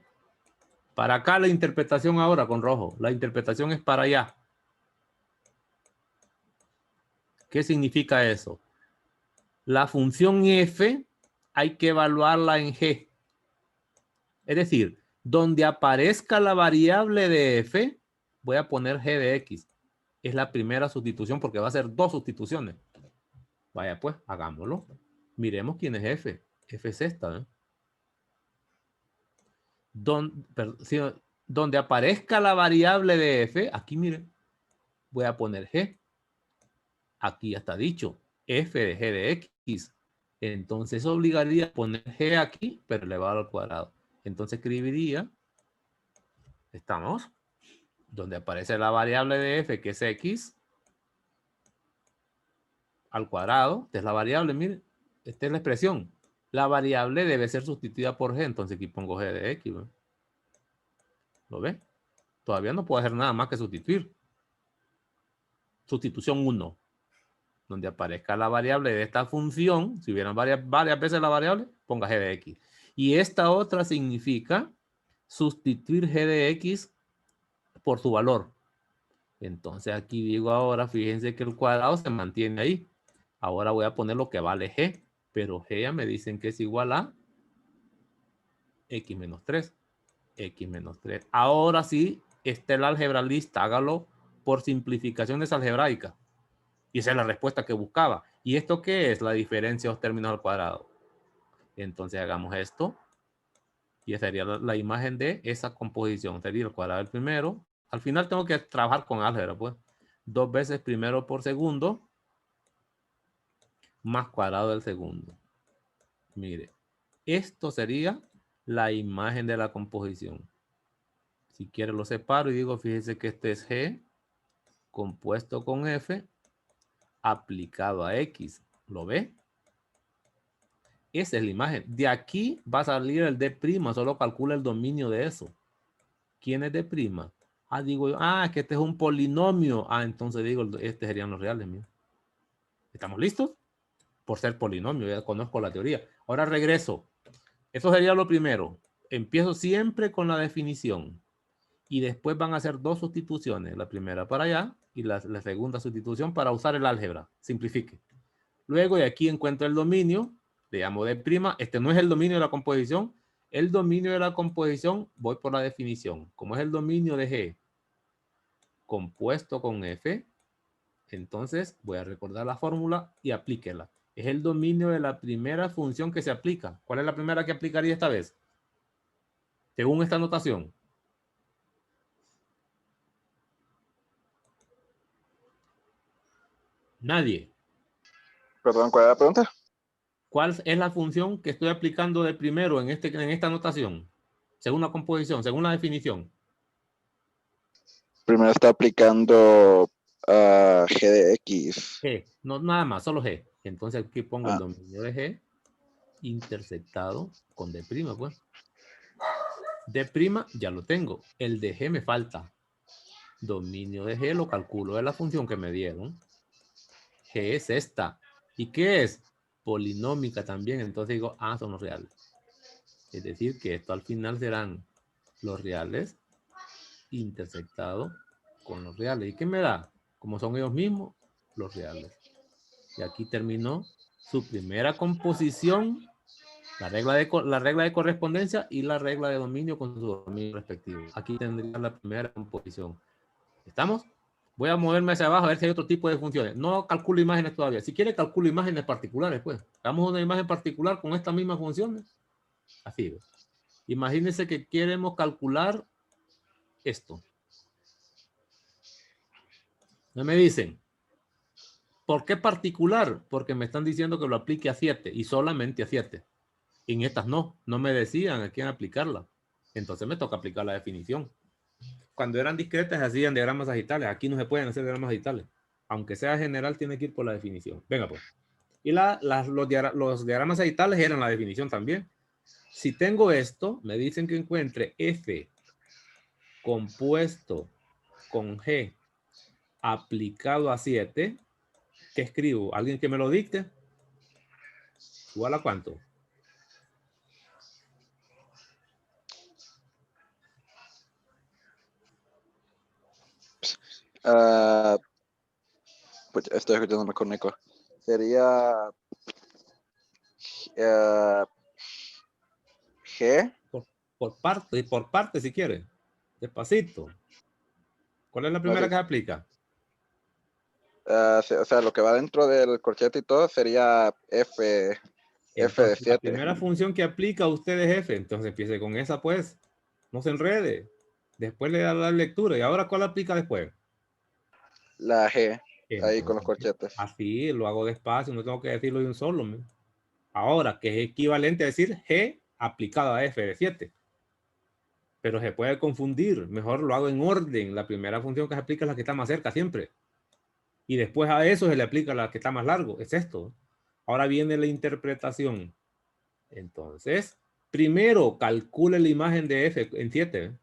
Para acá la interpretación ahora con rojo. La interpretación es para allá. ¿Qué significa eso? La función F hay que evaluarla en G. Es decir, donde aparezca la variable de F, voy a poner G de X. Es la primera sustitución porque va a ser dos sustituciones. Vaya pues, hagámoslo. Miremos quién es F. F es esta, ¿eh? Donde aparezca la variable de F, aquí miren, voy a poner G. Aquí ya está dicho, F de G de X. Entonces obligaría a poner G aquí, pero elevado al cuadrado. Entonces escribiría, estamos, donde aparece la variable de F, que es X, al cuadrado. Esta es la variable, miren, esta es la expresión. La variable debe ser sustituida por G, entonces aquí pongo G de X, ¿no? ¿Lo ve? Todavía no puedo hacer nada más que sustituir. Sustitución 1. Donde aparezca la variable de esta función, si hubieran varias veces la variable, ponga G de X. Y esta otra significa sustituir G de X por su valor. Entonces aquí digo ahora, fíjense que el cuadrado se mantiene ahí. Ahora voy a poner lo que vale G, pero G ya me dicen que es igual a X menos 3. X menos 3. Ahora sí, está el álgebra lista, hágalo por simplificaciones algebraicas. Y esa es la respuesta que buscaba. ¿Y esto qué es? La diferencia de los términos al cuadrado. Entonces hagamos esto. Y esa sería la imagen de esa composición. Sería el cuadrado del primero. Al final tengo que trabajar con álgebra, pues. 2 veces primero por segundo más cuadrado del segundo. Mire, esto sería la imagen de la composición. Si quiero lo separo y digo, fíjese que este es G compuesto con F aplicado a X. ¿Lo ve? Esa es la imagen. De aquí va a salir el D', solo calcula el dominio de eso. ¿Quién es D'? Digo yo, que este es un polinomio. Entonces digo, este serían los reales. Mira. ¿Estamos listos? Por ser polinomio, ya conozco la teoría. Ahora regreso. Eso sería lo primero. Empiezo siempre con la definición. Y después van a hacer dos sustituciones. La primera para allá y la segunda sustitución para usar el álgebra. Simplifique. Luego de aquí encuentro el dominio. Le llamo D'. Este no es el dominio de la composición. El dominio de la composición, voy por la definición. Como es el dominio de G compuesto con F, entonces voy a recordar la fórmula y aplíquela. Es el dominio de la primera función que se aplica. ¿Cuál es la primera que aplicaría esta vez? Según esta notación. Nadie. Perdón, ¿cuál es la pregunta? ¿Cuál es la función que estoy aplicando de primero en esta notación? Según la composición, según la definición. Primero está aplicando G de X. G, no nada más, solo G. Entonces aquí pongo el dominio de G intersectado con D', pues. D' ya lo tengo. El de G me falta. Dominio de G lo calculo de la función que me dieron. G es esta. ¿Y qué es? Polinómica también. Entonces digo, son los reales. Es decir, que esto al final serán los reales intersectado con los reales. ¿Y qué me da? Como son ellos mismos, los reales. Y aquí terminó su primera composición, la regla de correspondencia y la regla de dominio con su dominio respectivo. Aquí tendría la primera composición. ¿Estamos? Voy a moverme hacia abajo a ver si hay otro tipo de funciones. No calculo imágenes todavía. Si quiere, calculo imágenes particulares, pues. Hagamos una imagen particular con estas mismas funciones. Así, ¿ves? Imagínense que queremos calcular esto. No me dicen, ¿por qué particular? Porque me están diciendo que lo aplique a 7 y solamente a 7. En estas no me decían a quién aplicarla. Entonces me toca aplicar la definición. Cuando eran discretas hacían diagramas sagitales. Aquí no se pueden hacer diagramas sagitales. Aunque sea general, tiene que ir por la definición. Venga pues. Y los diagramas sagitales eran la definición también. Si tengo esto, me dicen que encuentre F compuesto con G aplicado a 7. ¿Qué escribo? ¿Alguien que me lo dicte? ¿Igual a cuánto? Pues estoy escuchándome con eco. Sería G. Por parte si quiere. Despacito. ¿Cuál es la primera que se aplica? O sea, lo que va dentro del corchete y todo sería F. Entonces, F de 7. la primera función que aplica usted es F. Entonces empiece con esa, pues. No se enrede. Después le da la lectura. ¿Y ahora cuál aplica después? La G. Entonces, ahí con los corchetes. Así lo hago despacio. No tengo que decirlo de un solo. ¿Me? Ahora, que es equivalente a decir G aplicado a F de 7. Pero se puede confundir. Mejor lo hago en orden. La primera función que se aplica es la que está más cerca siempre. Y después a eso se le aplica la que está más largo. Es esto. Ahora viene la interpretación. Entonces, primero calcule la imagen de F en 7. Es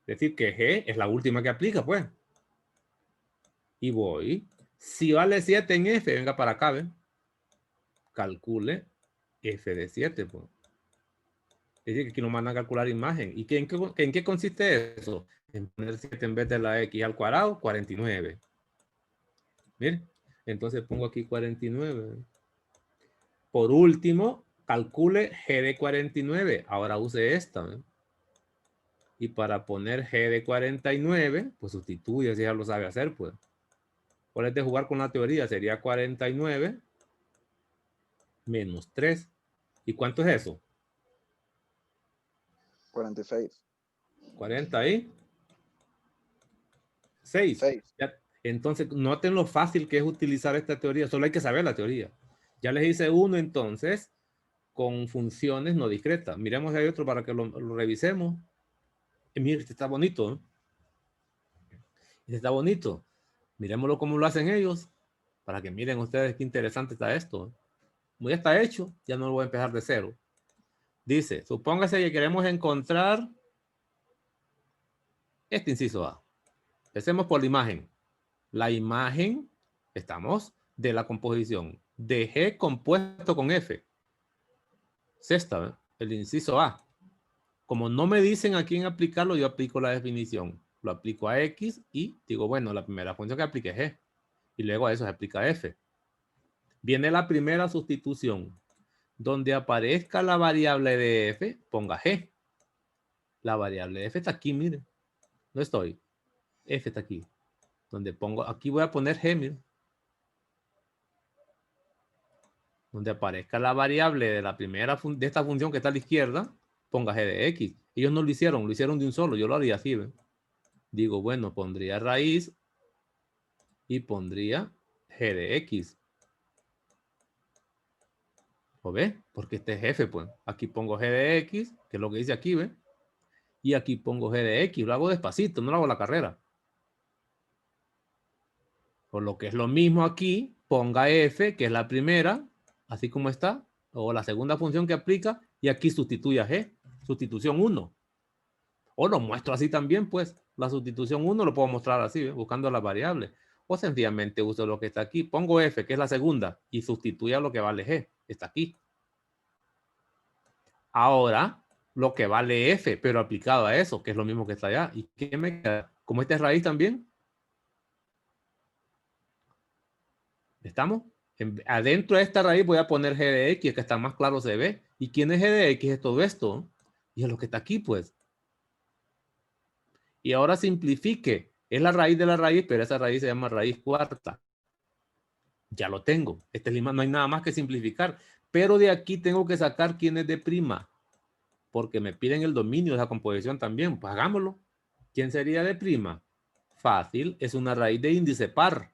decir, que G es la última que aplica, pues. Y voy. Si vale 7 en F, venga para acá, ¿ven? Calcule F de 7, pues. Es decir, que aquí nos mandan a calcular imagen. ¿Y en qué consiste eso? En poner 7 en vez de la X al cuadrado, 49. Miren, entonces pongo aquí 49. Por último, calcule G de 49. Ahora use esta. ¿eh? Y para poner G de 49, pues sustituye, si ya lo sabe hacer, pues. Por es de jugar con la teoría, sería 49 menos 3. ¿Y cuánto es eso? 46. 40 ahí. 6. Ya, entonces, noten lo fácil que es utilizar esta teoría. Solo hay que saber la teoría. Ya les hice uno, entonces, con funciones no discretas. Miremos si hay otro para que lo revisemos. Mire, este está bonito. Este está bonito. Miremoslo cómo lo hacen ellos. Para que miren ustedes qué interesante está esto. Como ya está hecho, ya no lo voy a empezar de cero. Dice, supóngase que queremos encontrar este inciso A. Empecemos por la imagen. La imagen, estamos, de la composición de G compuesto con F. Es esta, ¿eh? El inciso A. Como no me dicen a quién aplicarlo, yo aplico la definición. Lo aplico a X y digo, bueno, la primera función que aplique es G. Y luego a eso se aplica F. Viene la primera sustitución. Donde aparezca la variable de F, ponga G. La variable de F está aquí, miren. No estoy. F está aquí. Donde pongo, aquí voy a poner G, miren. Donde aparezca la variable de la primera de esta función que está a la izquierda, ponga G de X. Ellos no lo hicieron de un solo. Yo lo haría así, ¿ven? Digo, bueno, pondría raíz y pondría G de X. ¿O ve? Porque este es F, pues. Aquí pongo G de X, que es lo que dice aquí, ¿ve? Y aquí pongo G de X. Lo hago despacito, no lo hago a la carrera. Por lo que es lo mismo aquí, ponga F, que es la primera, así como está, o la segunda función que aplica, y aquí sustituye a G, sustitución 1. O lo muestro así también, pues, la sustitución 1 lo puedo mostrar así, ¿ve? Buscando las variables. O sencillamente uso lo que está aquí. Pongo F, que es la segunda, y sustituyo lo que vale G. Está aquí. Ahora, lo que vale F, pero aplicado a eso, que es lo mismo que está allá. ¿Y qué me queda? Como esta es raíz también. ¿Estamos? Adentro de esta raíz voy a poner G de X, que está más claro se ve. ¿Y quién es G de X? Es todo esto. Y es lo que está aquí, pues. Y ahora simplifique. Es la raíz de la raíz, pero esa raíz se llama raíz cuarta. Ya lo tengo. No hay nada más que simplificar. Pero de aquí tengo que sacar quién es de prima. Porque me piden el dominio de esa composición también. Pues hagámoslo. ¿Quién sería de prima? Fácil. Es una raíz de índice par.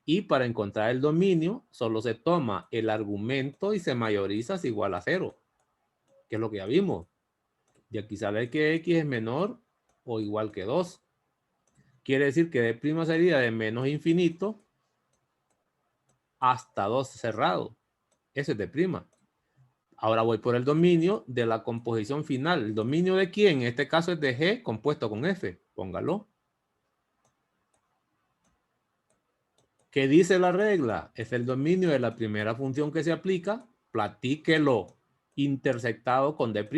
Y para encontrar el dominio, solo se toma el argumento y se mayoriza es igual a 0. Que es lo que ya vimos. Y aquí sale que X es menor o igual que 2. Quiere decir que D' sería de menos infinito hasta 2 cerrado. Eso es D'. Ahora voy por el dominio de la composición final. ¿El dominio de quién? En este caso es de G compuesto con F. Póngalo. ¿Qué dice la regla? Es el dominio de la primera función que se aplica. Platíquelo intersectado con D'.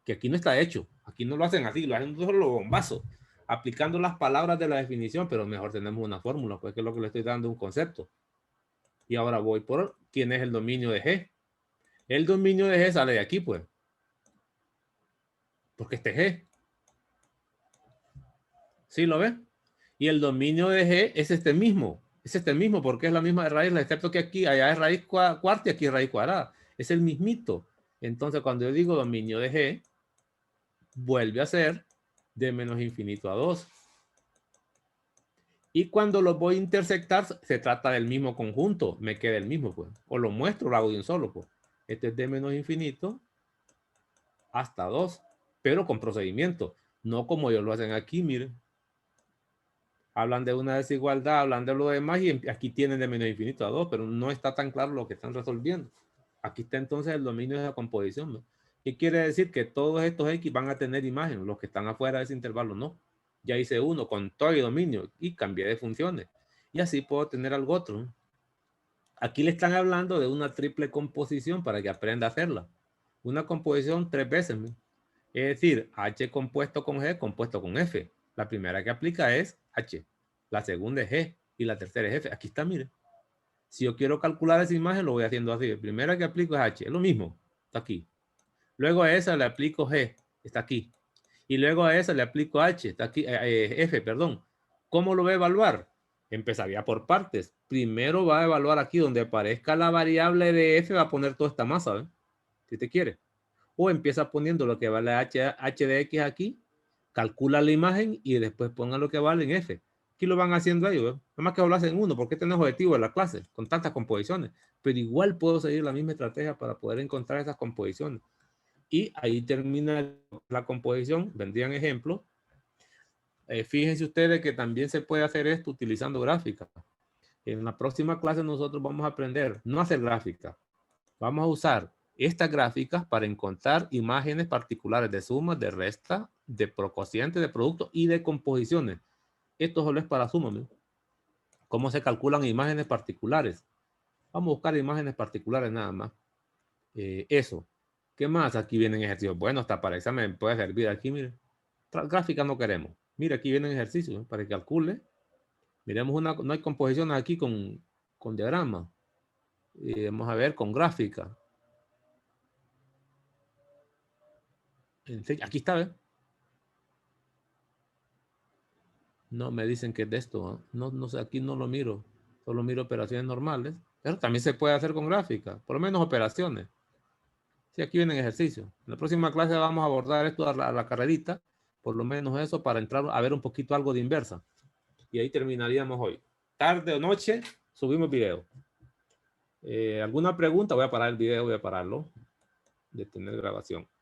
Que aquí no está hecho. Aquí no lo hacen así, lo hacen solo bombazo, aplicando las palabras de la definición, pero mejor tenemos una fórmula, pues que es lo que le estoy dando un concepto. Y ahora voy por quién es el dominio de G. El dominio de G sale de aquí, pues. Porque este es G. ¿Sí lo ves? Y el dominio de G es este mismo. Es este mismo porque es la misma raíz, excepto que aquí allá es raíz cuarta y aquí es raíz cuadrada. Es el mismito. Entonces, cuando yo digo dominio de G, vuelve a ser de menos infinito a 2. Y cuando los voy a intersectar, se trata del mismo conjunto. Me queda el mismo, pues. O lo muestro, lo hago de un solo, pues. Este es de menos infinito hasta 2, pero con procedimiento. No como ellos lo hacen aquí, miren. Hablan de una desigualdad, hablan de lo demás y aquí tienen de menos infinito a 2, pero no está tan claro lo que están resolviendo. Aquí está entonces el dominio de la composición, ¿no? ¿Qué quiere decir? Que todos estos X van a tener imagen, los que están afuera de ese intervalo no. Ya hice uno con todo el dominio y cambié de funciones. Y así puedo tener algo otro. Aquí le están hablando de una triple composición para que aprenda a hacerla. Una composición 3 veces. ¿No? Es decir, H compuesto con G compuesto con F. La primera que aplica es H. La segunda es G. Y la tercera es F. Aquí está, mire. Si yo quiero calcular esa imagen, lo voy haciendo así. La primera que aplico es H. Es lo mismo. Está aquí. Luego a esa le aplico G. Está aquí. Y luego a esa le aplico H. Está aquí. F, perdón. ¿Cómo lo voy a evaluar? Empezaría por partes. Primero va a evaluar aquí donde aparezca la variable de F, va a poner toda esta masa, ¿ven? Si te quiere. O empieza poniendo lo que vale H de X aquí, calcula la imagen y después ponga lo que vale en F. Aquí lo van haciendo ellos, ¿ven? Nada más que lo hacen uno, porque este no es objetivo de la clase, con tantas composiciones. Pero igual puedo seguir la misma estrategia para poder encontrar esas composiciones. Y ahí termina la composición, vendrían ejemplos. Fíjense ustedes que también se puede hacer esto utilizando gráficas. En la próxima clase nosotros vamos a aprender no a hacer gráficas. Vamos a usar estas gráficas para encontrar imágenes particulares de suma, de resta, de cociente, de producto y de composiciones. Esto solo es para suma, ¿no? ¿Cómo se calculan imágenes particulares? Vamos a buscar imágenes particulares nada más. Eso. ¿Qué más? Aquí vienen ejercicios. Bueno, hasta para examen puede servir aquí, miren. Gráficas no queremos. Mira, aquí vienen ejercicios para que calcule. Miremos no hay composiciones aquí con diagrama. Vamos a ver con gráfica. Aquí está, ¿ves? No, me dicen que es de esto. ¿Eh? No sé, aquí no lo miro. Solo miro operaciones normales. Pero también se puede hacer con gráfica. Por lo menos operaciones. Sí, aquí vienen ejercicios. En la próxima clase vamos a abordar esto a la carrerita. Por lo menos eso para entrar a ver un poquito algo de inversa. Y ahí terminaríamos hoy. Tarde o noche, subimos video. ¿Alguna pregunta? Voy a parar el video, voy a pararlo. Detener grabación.